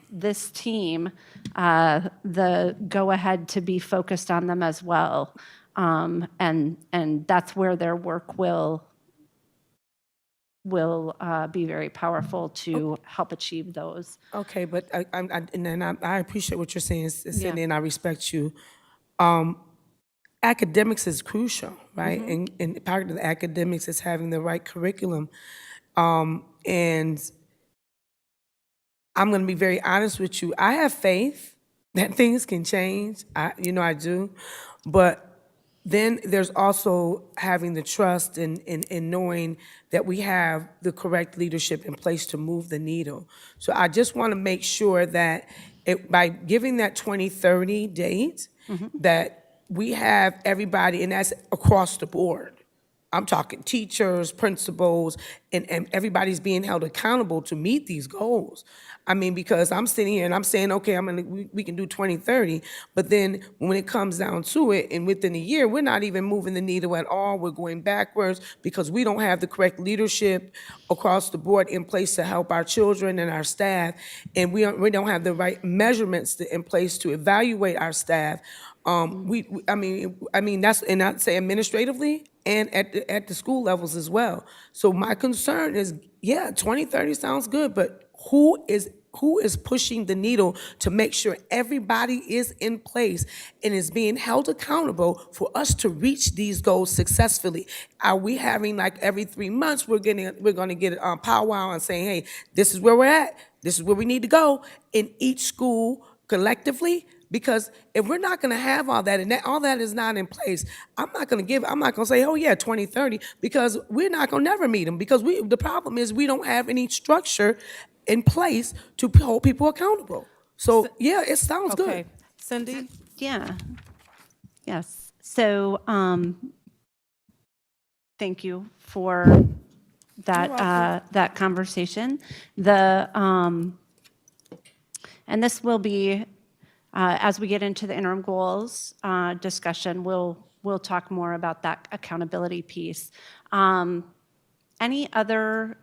this team the go-ahead to be focused on them as well. And that's where their work will be very powerful to help achieve those. Okay, but I appreciate what you're saying, Cindy, Yeah. and I respect you. Academics is crucial, right? And part of the academics is having the right curriculum. And I'm going to be very honest with you. I have faith that things can change. I do. But then there's also having the trust and knowing that we have the correct leadership in place to move the needle. So I just want to make sure that by giving that 2030 date, that we have everybody, and that's across the board. I'm talking teachers, principals, and everybody's being held accountable to meet these goals. I mean, because I'm sitting here and I'm saying, okay, we can do 2030, but then when it comes down to it, and within a year, we're not even moving the needle at all. We're going backwards because we don't have the correct leadership across the board in place to help our children and our staff, and we don't have the right measurements in place to evaluate our staff. I mean that's, and I'd say administratively and at the school levels as well. So my concern is, yeah, 2030 sounds good, but who is pushing the needle to make sure everybody is in place and is being held accountable for us to reach these goals successfully? Are we having, like, every 3 months we're going to get a powwow and saying, hey, this is where we're at, this is where we need to go in each school collectively? Because if we're not going to have all that, and all that is not in place, I'm not going to say, oh yeah, 2030, because we're not going to never meet them, because the problem is we don't have any structure in place to hold people accountable. So yeah, it sounds Okay, good. Cindy? Yeah. Yes. So, thank you for that conversation. And this will be, as we get into the interim goals discussion, we'll talk more about that accountability piece. Any other,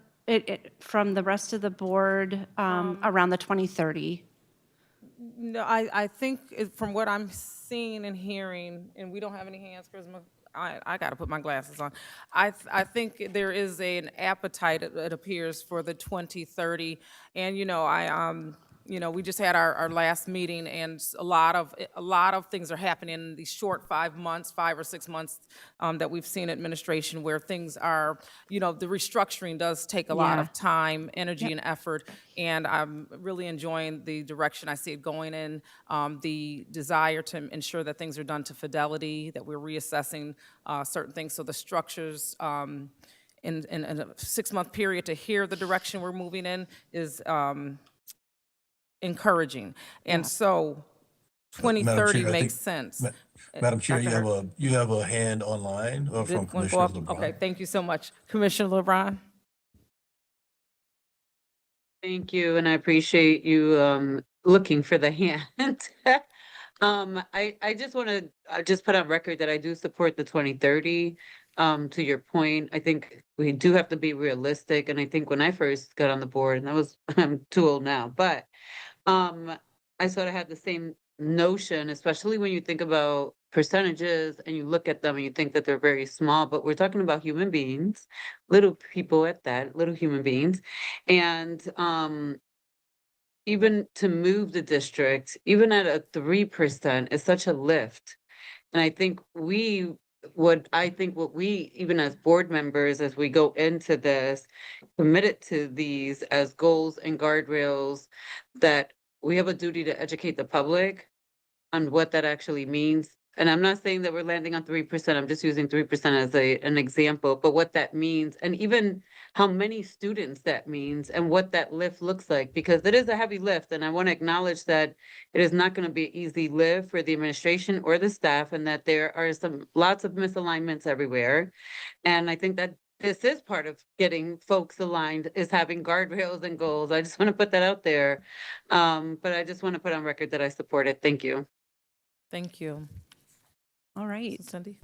from the rest of the board around the 2030? No, I think from what I'm seeing and hearing, and we don't have any hands, Charisma, I got to put my glasses on. I think there is an appetite, it appears, for the 2030. And, we just had our last meeting, and a lot of things are happening in these short 5 months, 5 or 6 months that we've seen administration, where things are, the restructuring does take a lot of time, energy, and effort. And I'm really enjoying the direction I see it going in, the desire to ensure that things are done to fidelity, that we're reassessing certain things. So the structures in a 6-month period to hear the direction we're moving in is encouraging. And so 2030 Chair, I makes think- sense. Madam Chair, Dr. you have a hand online from Did one go Commissioner off? LeBron. Okay, thank you so much. Commissioner LeBron? Thank you, and I appreciate you looking for the hand. I just want to just put on record that I do support the 2030. To your point, I think we do have to be realistic. And I think when I first got on the board, and that was, I'm too old now, but I sort of had the same notion, especially when you think about percentages and you look at them and you think that they're very small, but we're talking about human beings, little people at that, little human beings. And even to move the district, even at a 3% is such a lift. And I think what we, even as board members, as we go into this, committed to these as goals and guardrails, that we have a duty to educate the public on what that actually means. And I'm not saying that we're landing on 3%. I'm just using 3% as an example, but what that means, and even how many students that means, and what that lift looks like, because it is a heavy lift. And I want to acknowledge that it is not going to be an easy lift for the administration or the staff, and that there are lots of misalignments everywhere. And I think that this is part of getting folks aligned, is having guardrails and goals. I just want to put that out there. But I just want to put on record that I support it. Thank you. Thank you. All right. Cindy?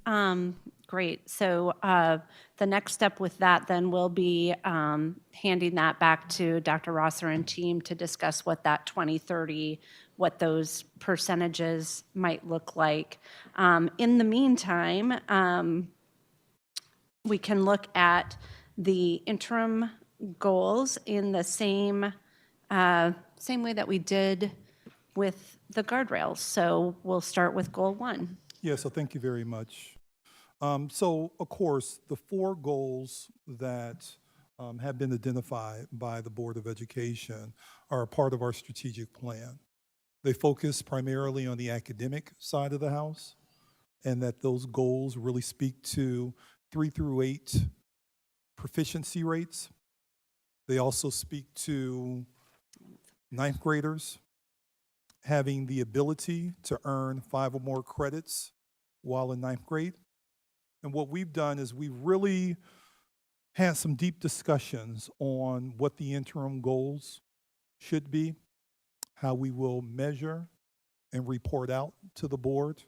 Great. So the next step with that then will be handing that back to Dr. Rosser and team to discuss what that 2030, what those percentages might look like. In the meantime, we can look at the interim goals in the same way that we did with the guardrails. So we'll start with goal 1. Yeah, so thank you very much. So, of course, the 4 goals that have been identified by the Board of Education are a part of our strategic plan. They focus primarily on the academic side of the house, and that those goals really speak to 3 through 8 proficiency rates. They also speak to 9th graders having the ability to earn 5 or more credits while in 9th grade. And what we've done is we've really had some deep discussions on what the interim goals should be, how we will measure and report out to the board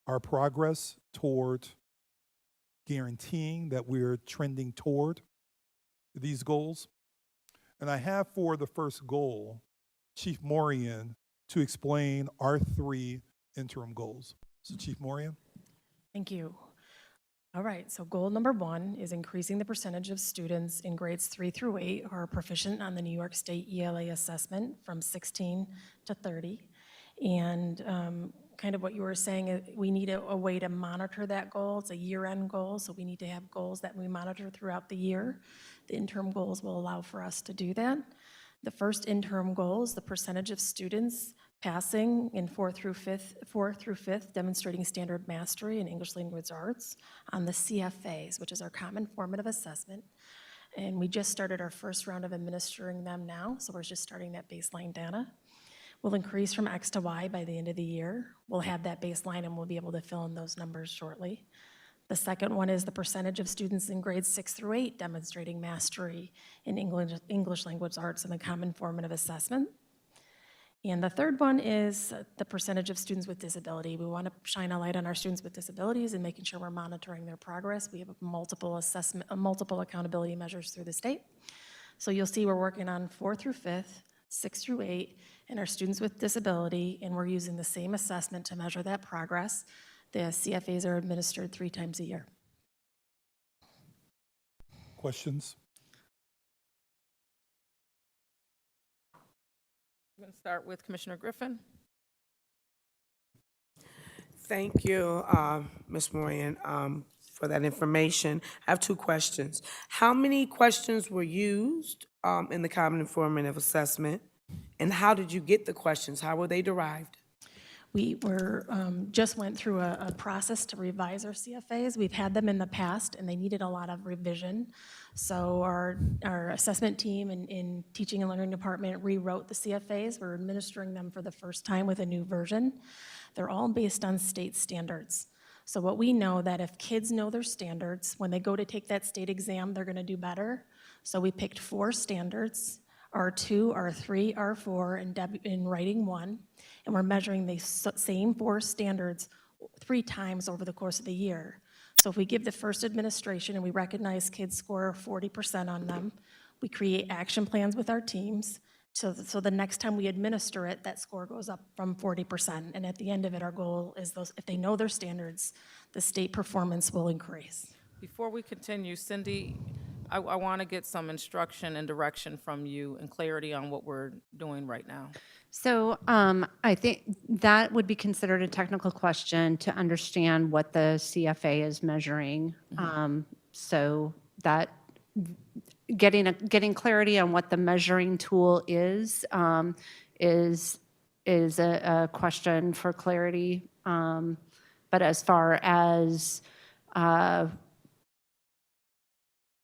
our progress toward guaranteeing that we're trending toward these goals. And I have for the first goal, Chief Morian to explain our 3 interim goals. So Chief Morian. Thank you. All right, so goal number 1 is increasing the percentage of students in grades 3 through 8 who are proficient on the New York State ELA assessment from 16 to 30. And kind of what you were saying, we need a way to monitor that goal. It's a year-end goal, so we need to have goals that we monitor throughout the year. The interim goals will allow for us to do that. The first interim goal is the percentage of students passing in 4th through 5th, demonstrating standard mastery in English language arts on the CFAs, which is our common formative assessment. And we just started our first round of administering them now, so we're just starting that baseline data. We'll increase from X to Y by the end of the year. We'll have that baseline and we'll be able to fill in those numbers shortly. The second one is the percentage of students in grades 6 through 8 demonstrating mastery in English language arts and the common formative assessment. And the third one is the percentage of students with disability. We want to shine a light on our students with disabilities and making sure we're monitoring their progress. We have multiple accountability measures through the state. So you'll see we're working on 4th through 5th, 6 through 8, and our students with disability, and we're using the same assessment to measure that progress. The CFAs are administered 3 times a year. Questions? We're going to start with Commissioner Griffin. Thank you, Ms. Moran, for that information. I have 2 questions. How many questions were used in the Common Informative Assessment, and how did you get the questions? How were they derived? We just went through a process to revise our CFAs. We've had them in the past, and they needed a lot of revision. So our assessment team in Teaching and Learning Department rewrote the CFAs. We're administering them for the first time with a new version. They're all based on state standards. So what we know that if kids know their standards, when they go to take that state exam, they're going to do better. So we picked 4 standards. R2, R3, R4, and in writing 1. And we're measuring the same 4 standards 3 times over the course of the year. So if we give the first administration and we recognize kids score 40% on them, we create action plans with our teams. So the next time we administer it, that score goes up from 40%. And at the end of it, our goal is those, if they know their standards, the state performance will increase. Before we continue, Cindy, I want to get some instruction and direction from you and clarity on what we're doing right now. So I think that would be considered a technical question to understand what the CFA is measuring. So that getting clarity on what the measuring tool is a question for clarity. But as far as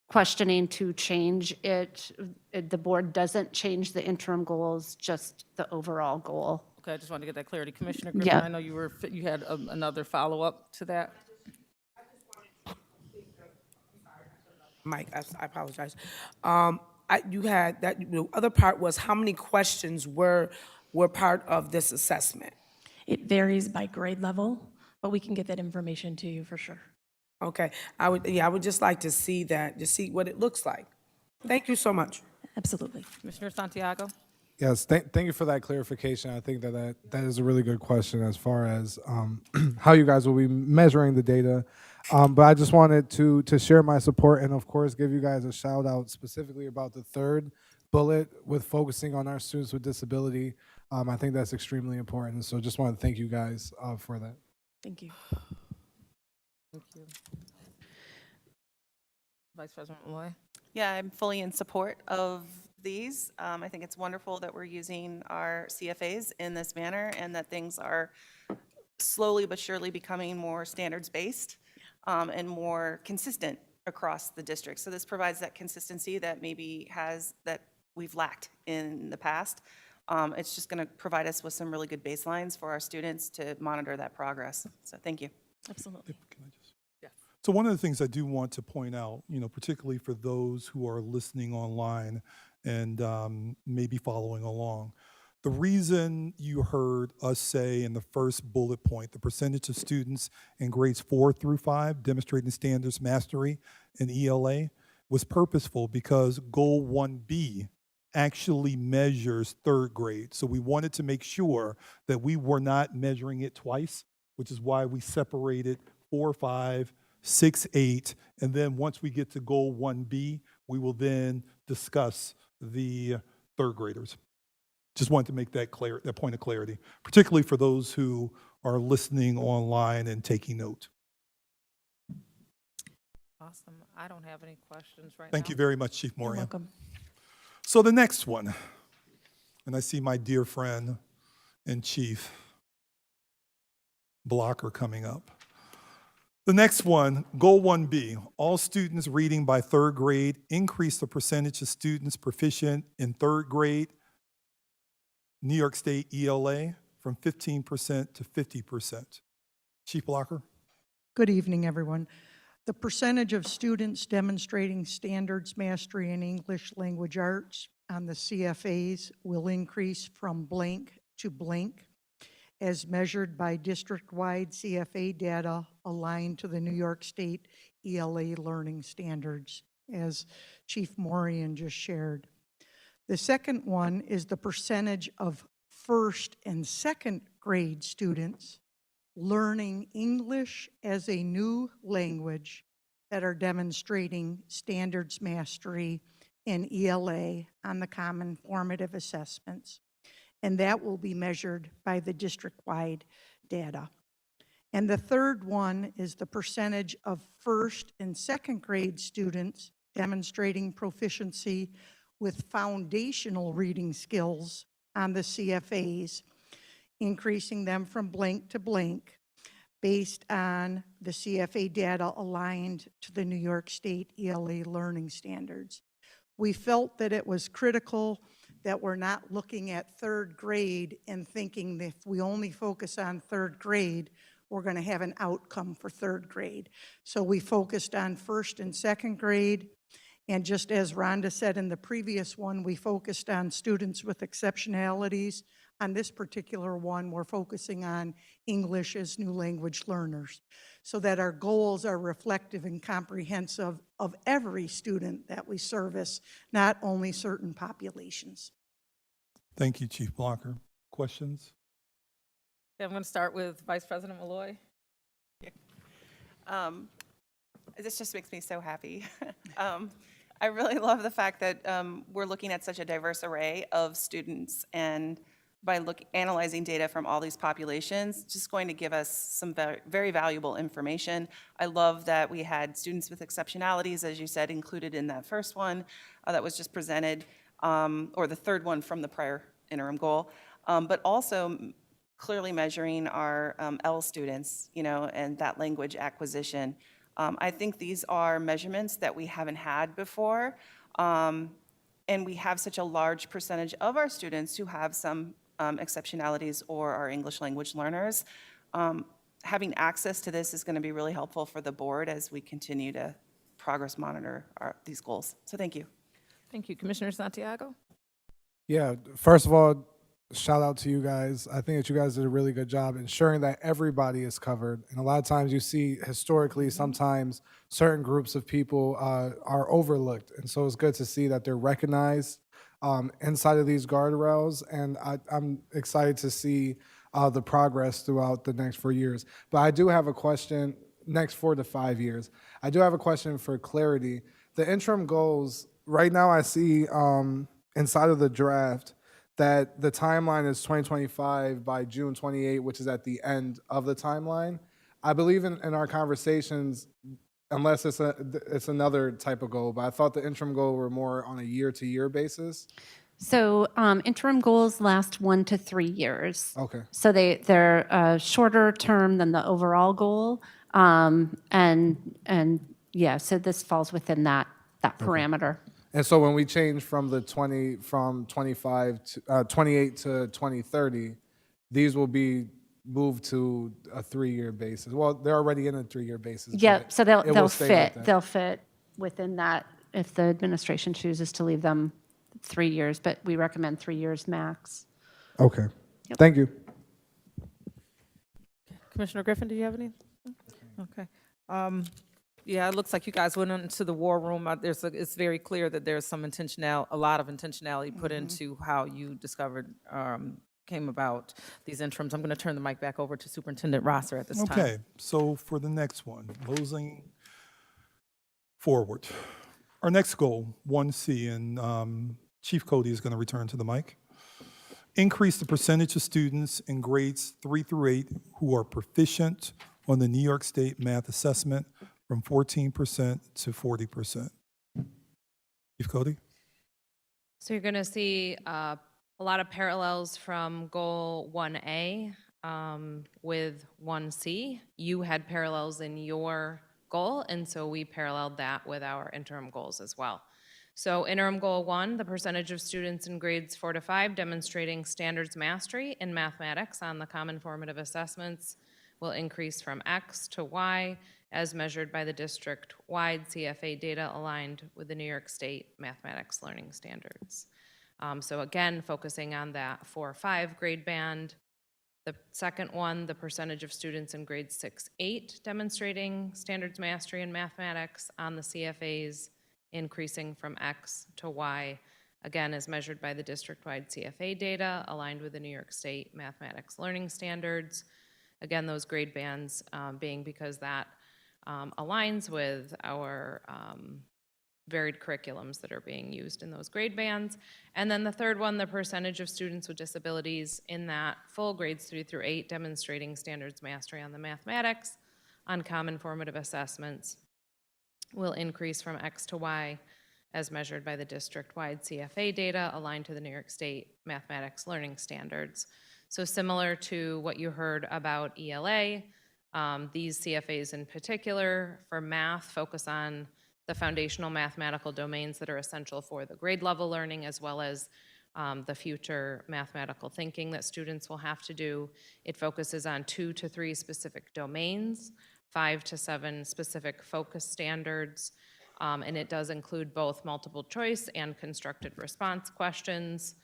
questioning to change it, the board doesn't change the interim goals, just the overall goal. Okay, I just wanted to get that clarity. Commissioner Griffin, Yeah. I know you had another follow-up to that. Mike, I apologize. You had that, the other part was how many questions were part of this assessment? It varies by grade level, but we can get that information to you for sure. Okay, I would just like to see that, to see what it looks like. Thank you so much. Absolutely. Commissioner Santiago? Yes, thank you for that clarification. I think that is a really good question as far as how you guys will be measuring the data. But I just wanted to share my support and, of course, give you guys a shout out specifically about the third bullet with focusing on our students with disability. I think that's extremely important. So just want to thank you guys for that. Thank you. Thank you. Vice President Malloy? Yeah, I'm fully in support of these. I think it's wonderful that we're using our CFAs in this manner and that things are slowly but surely becoming more standards-based and more consistent across the district. So this provides that consistency that that we've lacked in the past. It's just going to provide us with some really good baselines for our students to monitor that progress. So thank you. Absolutely. Can I just? So one of the things I do want to point out, particularly for those who are listening online and maybe following along, the reason you heard us say in the first bullet point, the percentage of students in grades 4 through 5 demonstrating standards mastery in ELA was purposeful because goal 1B actually measures third grade. So we wanted to make sure that we were not measuring it twice, which is why we separated 4, 5, 6, 8, and then once we get to goal 1B, we will then discuss the third graders. Just wanted to make that point of clarity, particularly for those who are listening online and taking note. Awesome. I don't have any questions right now. Thank you very much, Chief You're Moria. welcome. So the next one, and I see my dear friend and Chief Blocker coming up. The next one, goal 1B, all students reading by third grade, increase the percentage of students proficient in third grade New York State ELA from 15% to 50%. Chief Blocker? Good evening, everyone. The percentage of students demonstrating standards mastery in English language arts on the CFAs will increase from blank to blank as measured by district-wide CFA data aligned to the New York State ELA learning standards, as Chief Morian just shared. The second one is the percentage of first and second grade students learning English as a new language that are demonstrating standards mastery in ELA on the common formative assessments. And that will be measured by the district-wide data. And the third one is the percentage of first and second grade students demonstrating proficiency with foundational reading skills on the CFAs, increasing them from blank to blank based on the CFA data aligned to the New York State ELA learning standards. We felt that it was critical that we're not looking at third grade and thinking that if we only focus on third grade, we're going to have an outcome for third grade. So we focused on first and second grade, And just as Rhonda said in the previous one, we focused on students with exceptionalities. On this particular one, we're focusing on English as new language learners, so that our goals are reflective and comprehensive of every student that we service, not only certain populations. Thank you, Chief Blocker. Questions? Okay, I'm going to start with Vice President Malloy. This just makes me so happy. I really love the fact that we're looking at such a diverse array of students, and by analyzing data from all these populations, just going to give us some very valuable information. I love that we had students with exceptionalities, as you said, included in that first one that was just presented, or the third one from the prior interim goal, but also clearly measuring our L students, and that language acquisition. I think these are measurements that we haven't had before, and we have such a large percentage of our students who have some exceptionalities or are English language learners. Having access to this is going to be really helpful for the board as we continue to progress monitor these goals. So thank you. Thank you. Commissioner Santiago? Yeah, first of all, shout out to you guys. I think that you guys did a really good job ensuring that everybody is covered. And a lot of times you see historically, sometimes certain groups of people are overlooked. And so it's good to see that they're recognized inside of these guardrails. And I'm excited to see the progress throughout the next 4 years. But I do have a question, next 4 to 5 years. I do have a question for clarity. The interim goals, right now I see inside of the draft that the timeline is 2025 by June 28, which is at the end of the timeline. I believe in our conversations, unless it's another type of goal, but I thought the interim goal were more on a year-to-year basis. So interim goals last 1 to 3 years. Okay. So they're shorter term than the overall goal. And yeah, so this falls within that parameter. And so when we change from 25 to 28 to 2030, these will be moved to a 3-year basis. Well, they're already in a 3-year basis. Yeah, but so it will they'll stay fit. like that. They'll fit within that if the administration chooses to leave them 3 years, but we recommend 3 years max. Okay. Thank you. Commissioner Griffin, do you have any? Okay. Yeah, it looks like you guys went into the war room. It's very clear that there's a lot of intentionality put into how you discovered, came about these interims. I'm going to turn the mic back over to Superintendent Rosser at this time. Okay, so for the next one, moseying forward. Our next goal, 1C, and Chief Cody is going to return to the mic. Increase the percentage of students in grades 3 through 8 who are proficient on the New York State math assessment from 14% to 40%. Chief Cody? So you're going to see a lot of parallels from goal 1A with 1C. You had parallels in your goal, and so we paralleled that with our interim goals as well. So interim goal 1, the percentage of students in grades 4 to 5 demonstrating standards mastery in mathematics on the common formative assessments will increase from X to Y as measured by the district-wide CFA data aligned with the New York State mathematics learning standards. So again, focusing on that 4-5 grade band. The second one, the percentage of students in grades 6-8 demonstrating standards mastery in mathematics on the CFAs increasing from X to Y, again, as measured by the district-wide CFA data aligned with the New York State mathematics learning standards. Again, those grade bands being because that aligns with our varied curriculums that are being used in those grade bands. And then the third one, the percentage of students with disabilities in that full grades 3 through 8 demonstrating standards mastery on the mathematics on common formative assessments will increase from X to Y as measured by the district-wide CFA data aligned to the New York State mathematics learning standards. So similar to what you heard about ELA, these CFAs in particular for math focus on the foundational mathematical domains that are essential for the grade level learning as well as the future mathematical thinking that students will have to do. It focuses on 2 to 3 specific domains, 5 to 7 specific focus standards, And it does include both multiple choice and constructed response questions.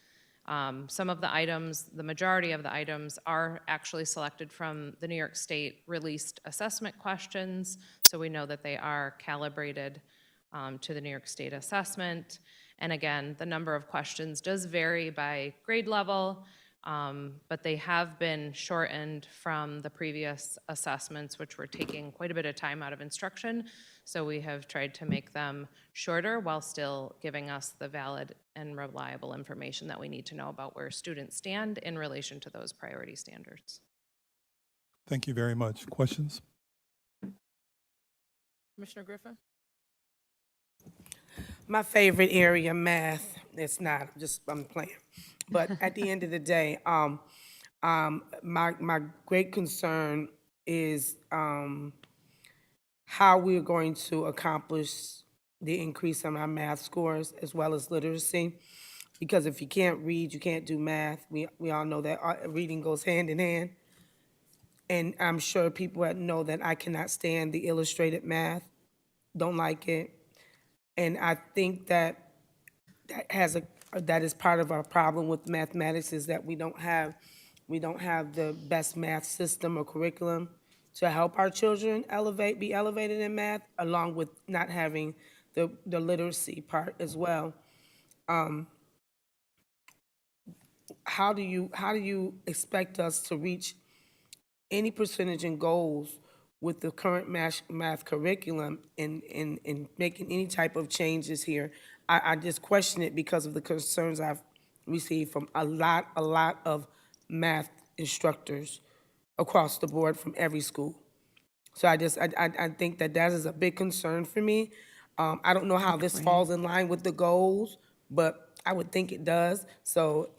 Some of the items, the majority of the items are actually selected from the New York State released assessment questions, so we know that they are calibrated to the New York State assessment. And again, the number of questions does vary by grade level, but they have been shortened from the previous assessments, which were taking quite a bit of time out of instruction. So we have tried to make them shorter while still giving us the valid and reliable information that we need to know about where students stand in relation to those priority standards. Thank you very much. Questions? Commissioner Griffin? My favorite area, math. It's not, I'm playing. But at the end of the day, my great concern is how we're going to accomplish the increase in our math scores as well as literacy. Because if you can't read, you can't do math. We all know that reading goes hand in hand. And I'm sure people that know that I cannot stand the illustrated math, don't like it. And I think that that is part of our problem with mathematics, is that we don't have the best math system or curriculum to help our children be elevated in math, along with not having the literacy part as well. How do you expect us to reach any percentage in goals with the current math curriculum in making any type of changes here? I just question it because of the concerns I've received from a lot of math instructors across the board from every school. So I think that is a big concern for me. I don't know how this falls in line with the goals, but I would think it does. So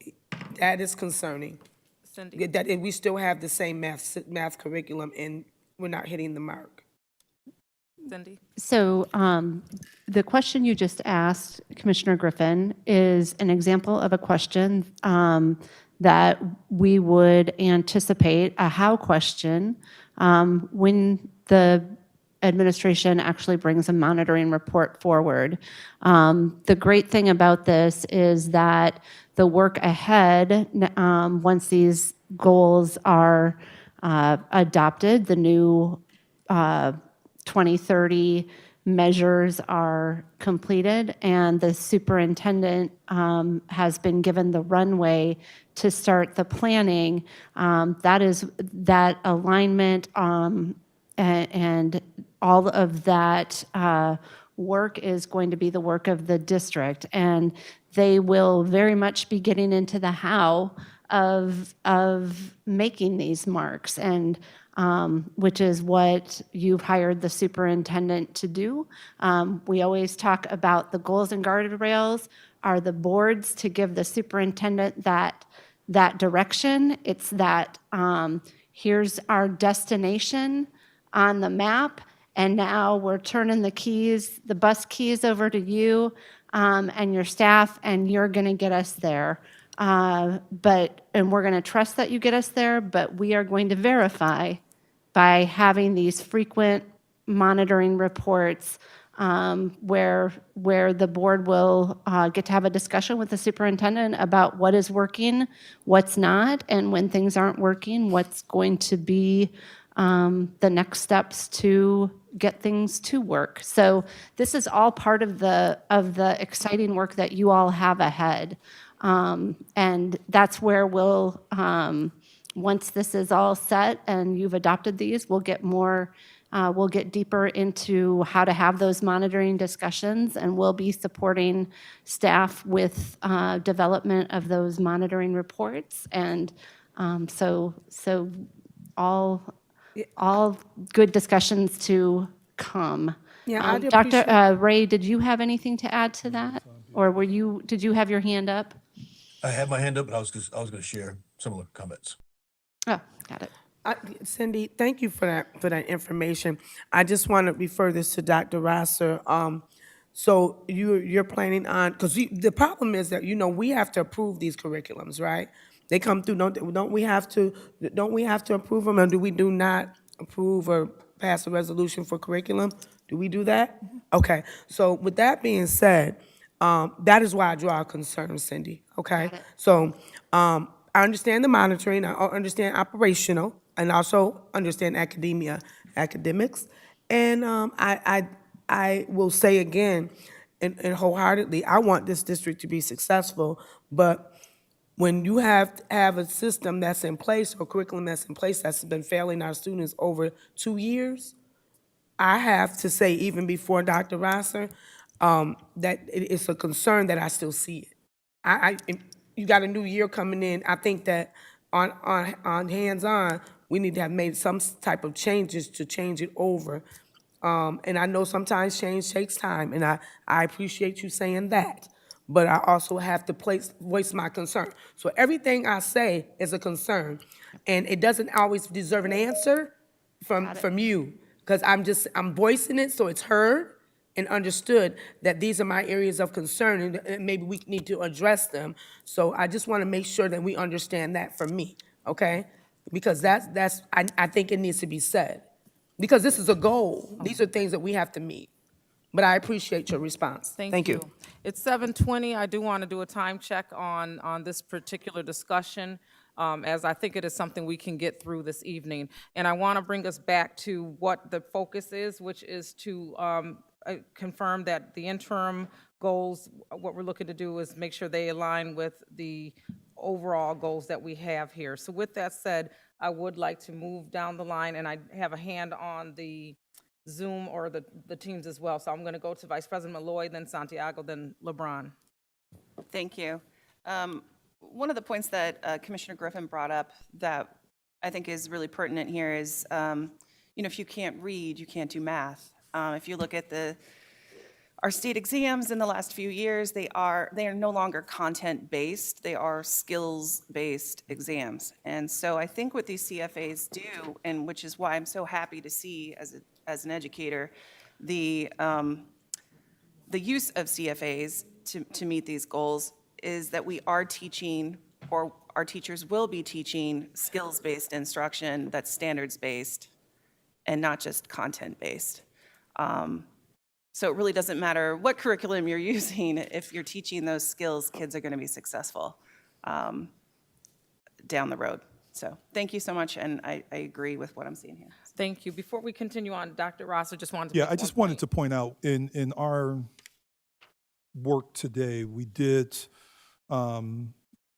that is concerning. Cindy? That we still have the same math curriculum and we're not hitting the mark. Cindy? So the question you just asked, Commissioner Griffin, is an example of a question that we would anticipate, a how question, when the administration actually brings a monitoring report forward. The great thing about this is that the work ahead, once these goals are adopted, the new 2030 measures are completed, and the superintendent has been given the runway to start the planning. That alignment and all of that work is going to be the work of the district, and they will very much be getting into the how of making these marks, and which is what you've hired the superintendent to do. We always talk about the goals and guardrails are the boards to give the superintendent that direction. It's that here's our destination on the map, and now we're turning the bus keys over to you and your staff, and you're going to get us there. And we're going to trust that you get us there, but we are going to verify by having these frequent monitoring reports where the board will get to have a discussion with the superintendent about what is working, what's not, and when things aren't working, what's going to be the next steps to get things to work. So this is all part of the exciting work that you all have ahead. And that's where we'll, once this is all set and you've adopted these, we'll get deeper into how to have those monitoring discussions, and we'll be supporting staff with development of those monitoring reports. And so all good discussions to come. Yeah, I'd Dr. appreciate- Ray, did you have anything to add to that? Or did you have your hand up? I had my hand up, but I was going to share similar comments. Oh, got it. Cindy, thank you for that information. I just want to refer this to Dr. Rosser. So you're planning on, because the problem is that we have to approve these curriculums, right? They come through. Don't we have to approve them, or do we not approve or pass a resolution for curriculum? Do we do that? Okay, so with that being said, that is why I draw a concern, Cindy, okay? So, I understand the monitoring, I understand operational, and also understand academics. And, I will say again, and wholeheartedly, I want this district to be successful, but when you have a system that's in place or curriculum that's in place that's been failing our students over 2 years, I have to say, even before Dr. Rosser, that it's a concern that I still see it. You got a new year coming in. I think that on hands-on, we need to have made some type of changes to change it over. And I know sometimes change takes time, and I appreciate you saying that. But I also have to voice my concern. So everything I say is a concern, and it doesn't always deserve an answer from you, because I'm voicing it so it's heard and understood that these are my areas of concern, and maybe we need to address them. So I just want to make sure that we understand that from me, okay? Because I think it needs to be said. Because this is a goal. These are things that we have to meet. But I appreciate your response. Thank you. It's 7:20. I do want to do a time check on this particular discussion, as I think it is something we can get through this evening. And I want to bring us back to what the focus is, which is to confirm that the interim goals, what we're looking to do is make sure they align with the overall goals that we have here. So with that said, I would like to move down the line, and I have a hand on the Zoom or the teams as well. So I'm going to go to Vice President Malloy, then Santiago, then LeBron. Thank you. One of the points that Commissioner Griffin brought up that I think is really pertinent here is, if you can't read, you can't do math. If you look at our state exams in the last few years, they are no longer content-based, they are skills-based exams. And so I think what these CFAs do, and which is why I'm so happy to see as an educator, the use of CFAs to meet these goals is that we are teaching, or our teachers will be teaching, skills-based instruction that's standards-based and not just content-based. So it really doesn't matter what curriculum you're using. If you're teaching those skills, kids are going to be successful down the road. So thank you so much, and I agree with what I'm seeing here. Thank you. Before we continue on, Dr. Rosser just wanted to Yeah, make I just one wanted point. to point out, in our work today, we did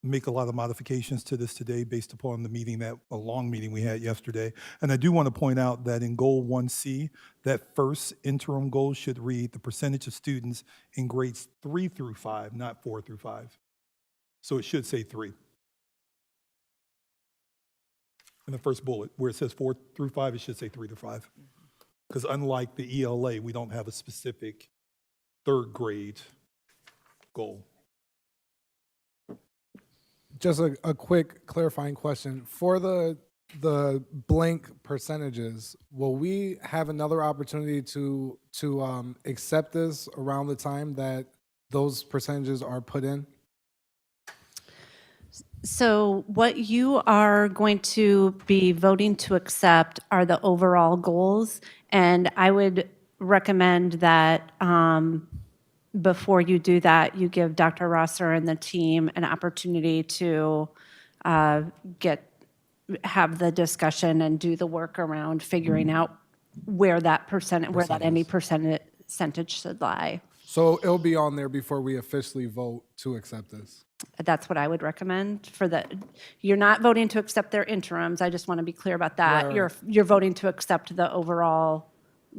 make a lot of modifications to this today based upon a long meeting we had yesterday. And I do want to point out that in Goal 1C, that first interim goal should read the percentage of students in grades 3 through 5, not 4 through 5. So it should say 3. In the first bullet, where it says 4 through 5, it should say 3 to 5. Because unlike the ELA, we don't have a specific third grade goal. Just a quick clarifying question. For the blank percentages, will we have another opportunity to accept this around the time that those percentages are put in? So what you are going to be voting to accept are the overall goals, and I would recommend that before you do that, you give Dr. Rosser and the team an opportunity to have the discussion and do the work around figuring out where that any percentage should lie. So it'll be on there before we officially vote to accept this. That's what I would recommend you're not voting to accept their interims. I just want to be clear about that. Right. You're voting to accept the overall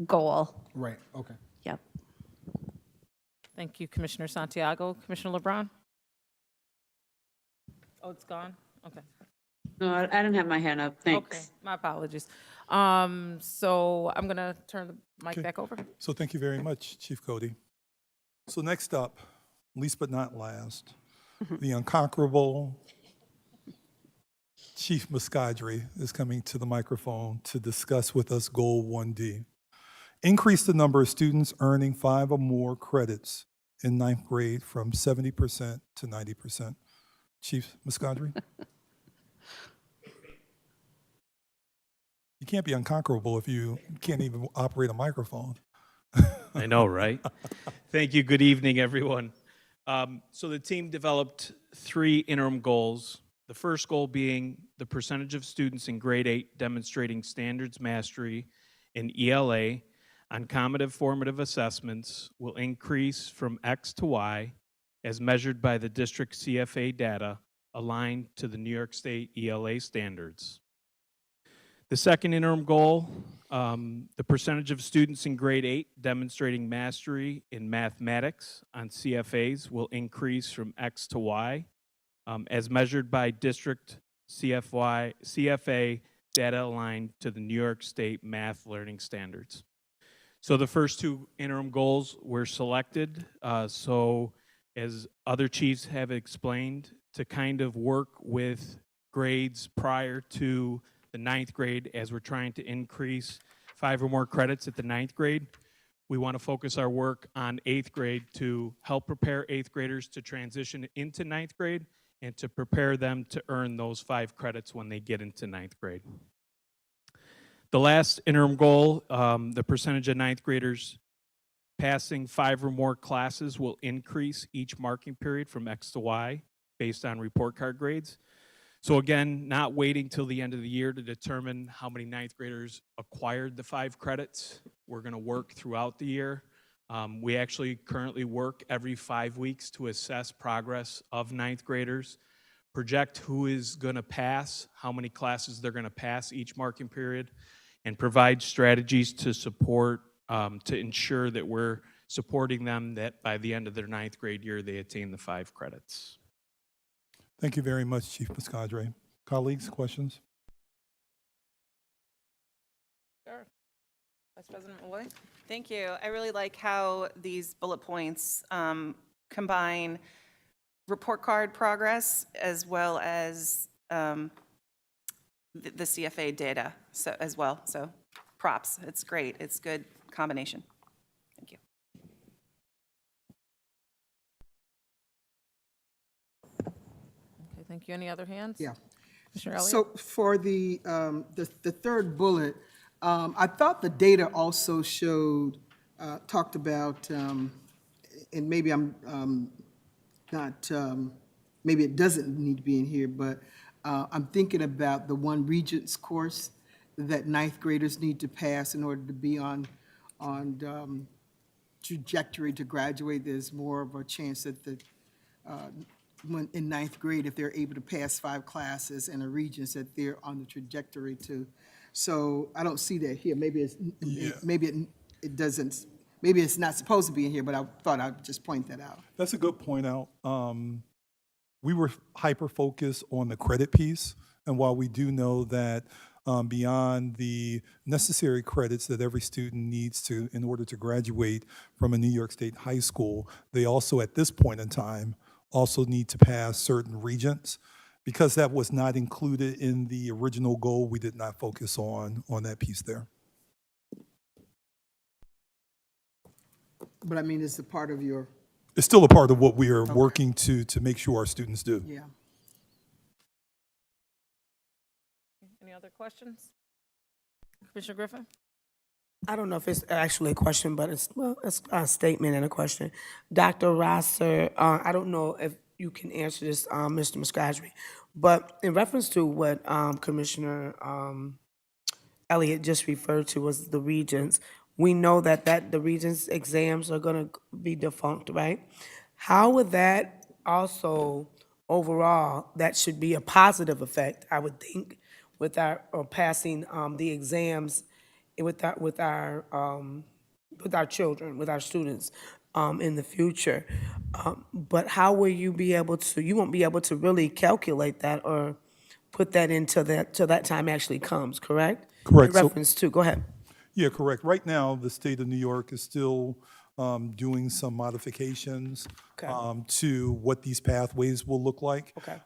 goal. Right, okay. Yep. Thank you, Commissioner Santiago. Commissioner LeBron? Oh, it's gone? Okay. No, I didn't have my hand up. Okay, Thanks. my apologies. So I'm going to turn the mic Okay. back over. So thank you very much, Chief Cody. So next up, least but not last, the unconquerable Chief Muscadri is coming to the microphone to discuss with us Goal 1D. Increase the number of students earning 5 or more credits in 9th grade from 70% to 90%. Chief Muscadri? You can't be unconquerable if you can't even operate a microphone. I know, right? Thank you. Good evening, everyone. So the team developed 3 interim goals. The first goal being the percentage of students in grade 8 demonstrating standards mastery in ELA on combative formative assessments will increase from X to Y as measured by the district CFA data aligned to the New York State ELA standards. The second interim goal, the percentage of students in grade 8 demonstrating mastery in mathematics on CFAs will increase from X to Y as measured by district CFA data aligned to the New York State math learning standards. So the first 2 interim goals were selected. So as other chiefs have explained, to kind of work with grades prior to the 9th grade as we're trying to increase 5 or more credits at the 9th grade. We want to focus our work on 8th grade to help prepare 8th graders to transition into 9th grade and to prepare them to earn those 5 credits when they get into 9th grade. The last interim goal, the percentage of 9th graders passing 5 or more classes will increase each marking period from X to Y based on report card grades. So again, not waiting till the end of the year to determine how many 9th graders acquired the 5 credits. We're going to work throughout the year. We actually currently work every 5 weeks to assess progress of 9th graders, project who is going to pass, how many classes they're going to pass each marking period, and provide strategies to support, to ensure that we're supporting them that by the end of their 9th grade year, they attain the 5 credits. Thank you very much, Chief Muscadre. Colleagues, questions? Sure. Vice President Malloy? Thank you. I really like how these bullet points combine report card progress as well as the CFA data as well. So props. It's great. It's good combination. Thank you. Okay, thank you. Any other hands? Yeah. Commissioner Elliott? So for the third bullet, I thought the data also showed, talked about, and maybe I'm not, maybe it doesn't need to be in here, but I'm thinking about the one Regents course that 9th graders need to pass in order to be on trajectory to graduate. There's more of a chance that the when in 9th grade, if they're able to pass 5 classes in a Regents, that they're on the trajectory to. So I don't see that here. Maybe it's maybe it doesn't. Maybe it's not supposed to be in here, but I thought I'd just point that out. That's a good point out. We were hyper-focused on the credit piece, and while we do know that beyond the necessary credits that every student needs to in order to graduate from a New York State high school, they also, at this point in time, also need to pass certain Regents. Because that was not included in the original goal, we did not focus on that piece there. But I mean, it's a part of your. It's still a part of what we are working to make sure our students do. Yeah. Any other questions? Commissioner Griffin? I don't know if it's actually a question, but it's a statement and a question. Dr. Rosser, I don't know if you can answer this, Mr. Muscadre, but in reference to what Commissioner Elliott just referred to as the Regents, we know that the Regents exams are going to be defunct, right? How would that also, overall, that should be a positive effect, I would think, with our passing the exams with our children, with our students in the future. But how will you be able to? You won't be able to really calculate that or put that into that till that time actually comes. Correct? Correct. In reference to. Go ahead. Yeah, correct. Right now, the state of New York is still doing some modifications to what these pathways will look like. Okay.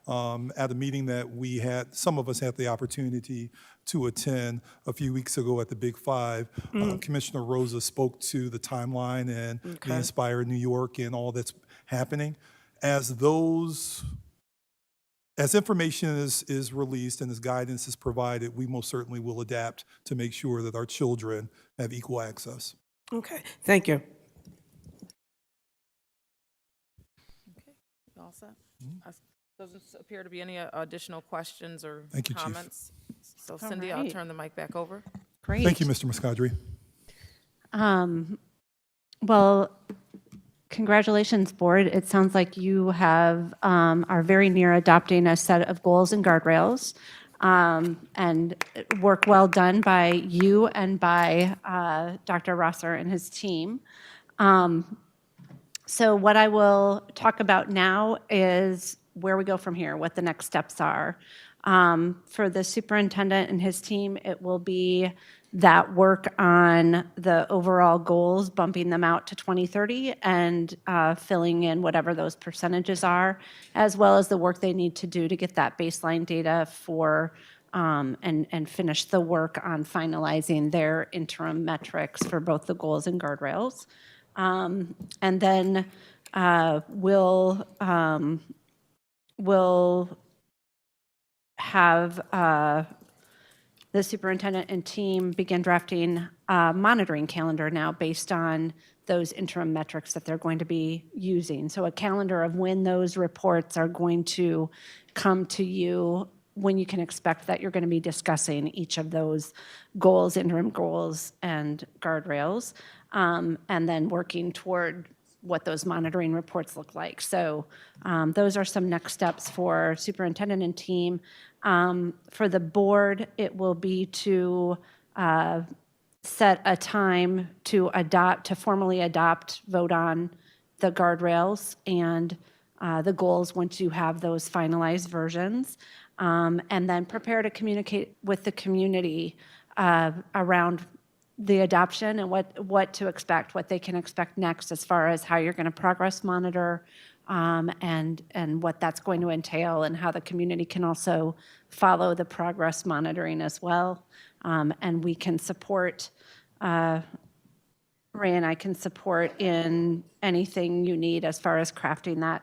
At a meeting that we had, some of us had the opportunity to attend a few weeks ago at the Big Five, Commissioner Rosa spoke to the timeline and the Inspire New York and all that's happening. As information is released and as guidance is provided, we most certainly will adapt to make sure that our children have equal access. Okay, thank you. You all set? Doesn't appear to be any additional questions or Thank you, Chief. comments. So Cindy, I'll right. turn the mic back over. Great. Thank you, Mr. Muscadri. Well, congratulations, board. It sounds like you have, are very near adopting a set of goals and guardrails. And work well done by you and by Dr. Rosser and his team. So what I will talk about now is where we go from here, what the next steps are. For the superintendent and his team, it will be that work on the overall goals, bumping them out to 2030 and filling in whatever those percentages are, as well as the work they need to do to get that baseline data for and finish the work on finalizing their interim metrics for both the goals and guardrails. And then we'll have the superintendent and team begin drafting a monitoring calendar now based on those interim metrics that they're going to be using. So a calendar of when those reports are going to come to you, when you can expect that you're going to be discussing each of those goals, interim goals, and guardrails, and then working toward what those monitoring reports look like. So those are some next steps for superintendent and team. For the board, it will be to set a time to formally adopt, vote on the guardrails and the goals once you have those finalized versions, and then prepare to communicate with the community around the adoption and what to expect, what they can expect next as far as how you're going to progress monitor, and what that's going to entail, and how the community can also follow the progress monitoring as well. And we can support, Ray and I can support in anything you need as far as crafting that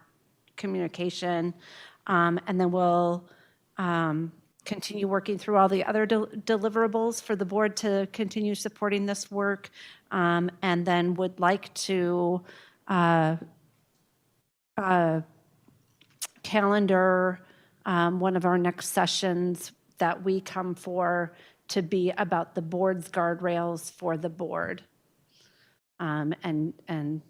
communication. And then we'll continue working through all the other deliverables for the board to continue supporting this work, and then would like to calendar one of our next sessions that we come for to be about the board's guardrails for the board, and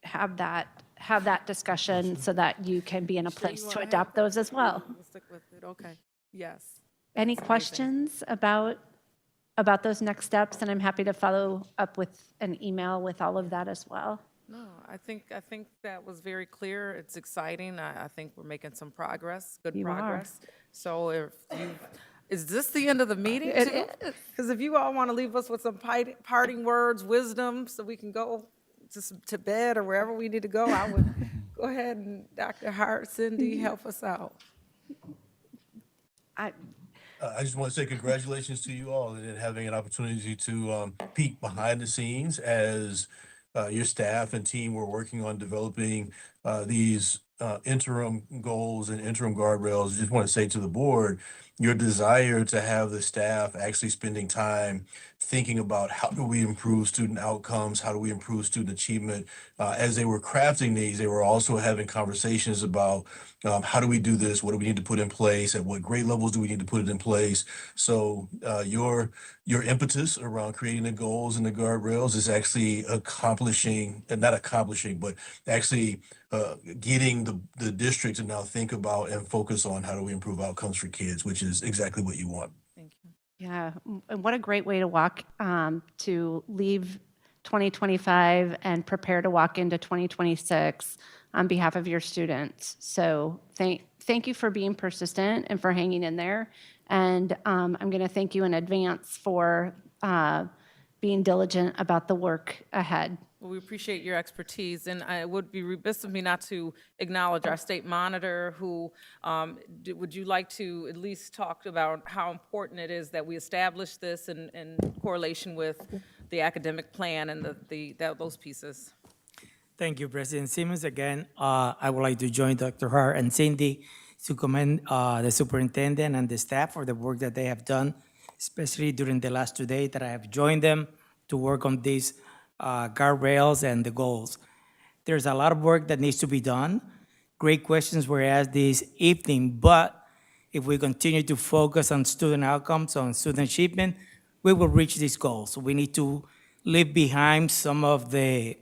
have that discussion so that you can be in a place to adopt those as well. We'll stick with it, okay. Yes. Any That's amazing. questions about those next steps? And I'm happy to follow up with an email with all of that as well. No, I think that was very clear. It's exciting. I think we're making some progress, good You are. progress. So is this the end of the meeting? It is. Because if you all want to leave us with some parting words, wisdom, so we can go just to bed or wherever we need to go, I would go ahead and Dr. Hart, Cindy, help us out. I just want to say congratulations to you all and having an opportunity to peek behind the scenes as your staff and team were working on developing these interim goals and interim guardrails. I just want to say to the board, your desire to have the staff actually spending time thinking about how do we improve student outcomes, how do we improve student achievement. As they were crafting these, they were also having conversations about how do we do this, what do we need to put in place, at what grade levels do we need to put it in place. So your impetus around creating the goals and the guardrails is actually but actually getting the district to now think about and focus on how do we improve outcomes for kids, which is exactly what you want. Thank you. Yeah, and what a great way to walk, to leave 2025 and prepare to walk into 2026 on behalf of your students. So thank you for being persistent and for hanging in there. And I'm going to thank you in advance for being diligent about the work ahead. Well, we appreciate your expertise, and it would be remiss of me not to acknowledge our state monitor, who, would you like to at least talk about how important it is that we establish this in correlation with the academic plan and those pieces? Thank you, President Simmons. Again, I would like to join Dr. Hart and Cindy to commend the superintendent and the staff for the work that they have done, especially during the last 2 days that I have joined them to work on this guardrails and the goals. There's a lot of work that needs to be done. Great questions were asked this evening, but if we continue to focus on student outcomes, on student achievement, we will reach these goals. We need to leave behind some of the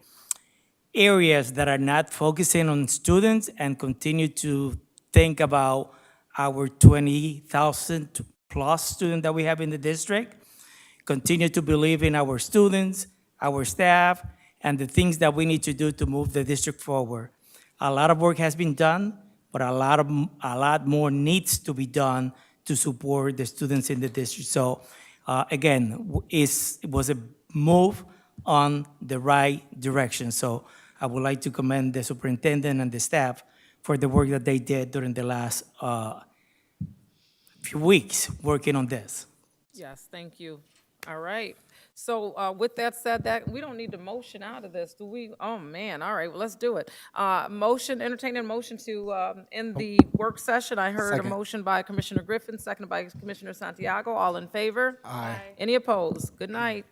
areas that are not focusing on students and continue to think about our 20,000 plus students that we have in the district. Continue to believe in our students, our staff, and the things that we need to do to move the district forward. A lot of work has been done, but a lot more needs to be done to support the students in the district. So again, it was a move on the right direction. So I would like to commend the superintendent and the staff for the work that they did during the last few weeks working on this. Yes, thank you. All right. So with that said, that we don't need to motion out of this, do we? Oh, man. All right, well, let's do it. Entertaining a motion to end the work session. I heard a Second. motion by Commissioner Griffin, seconded by Commissioner Santiago. All in favor? Aye. Any opposed? Good night.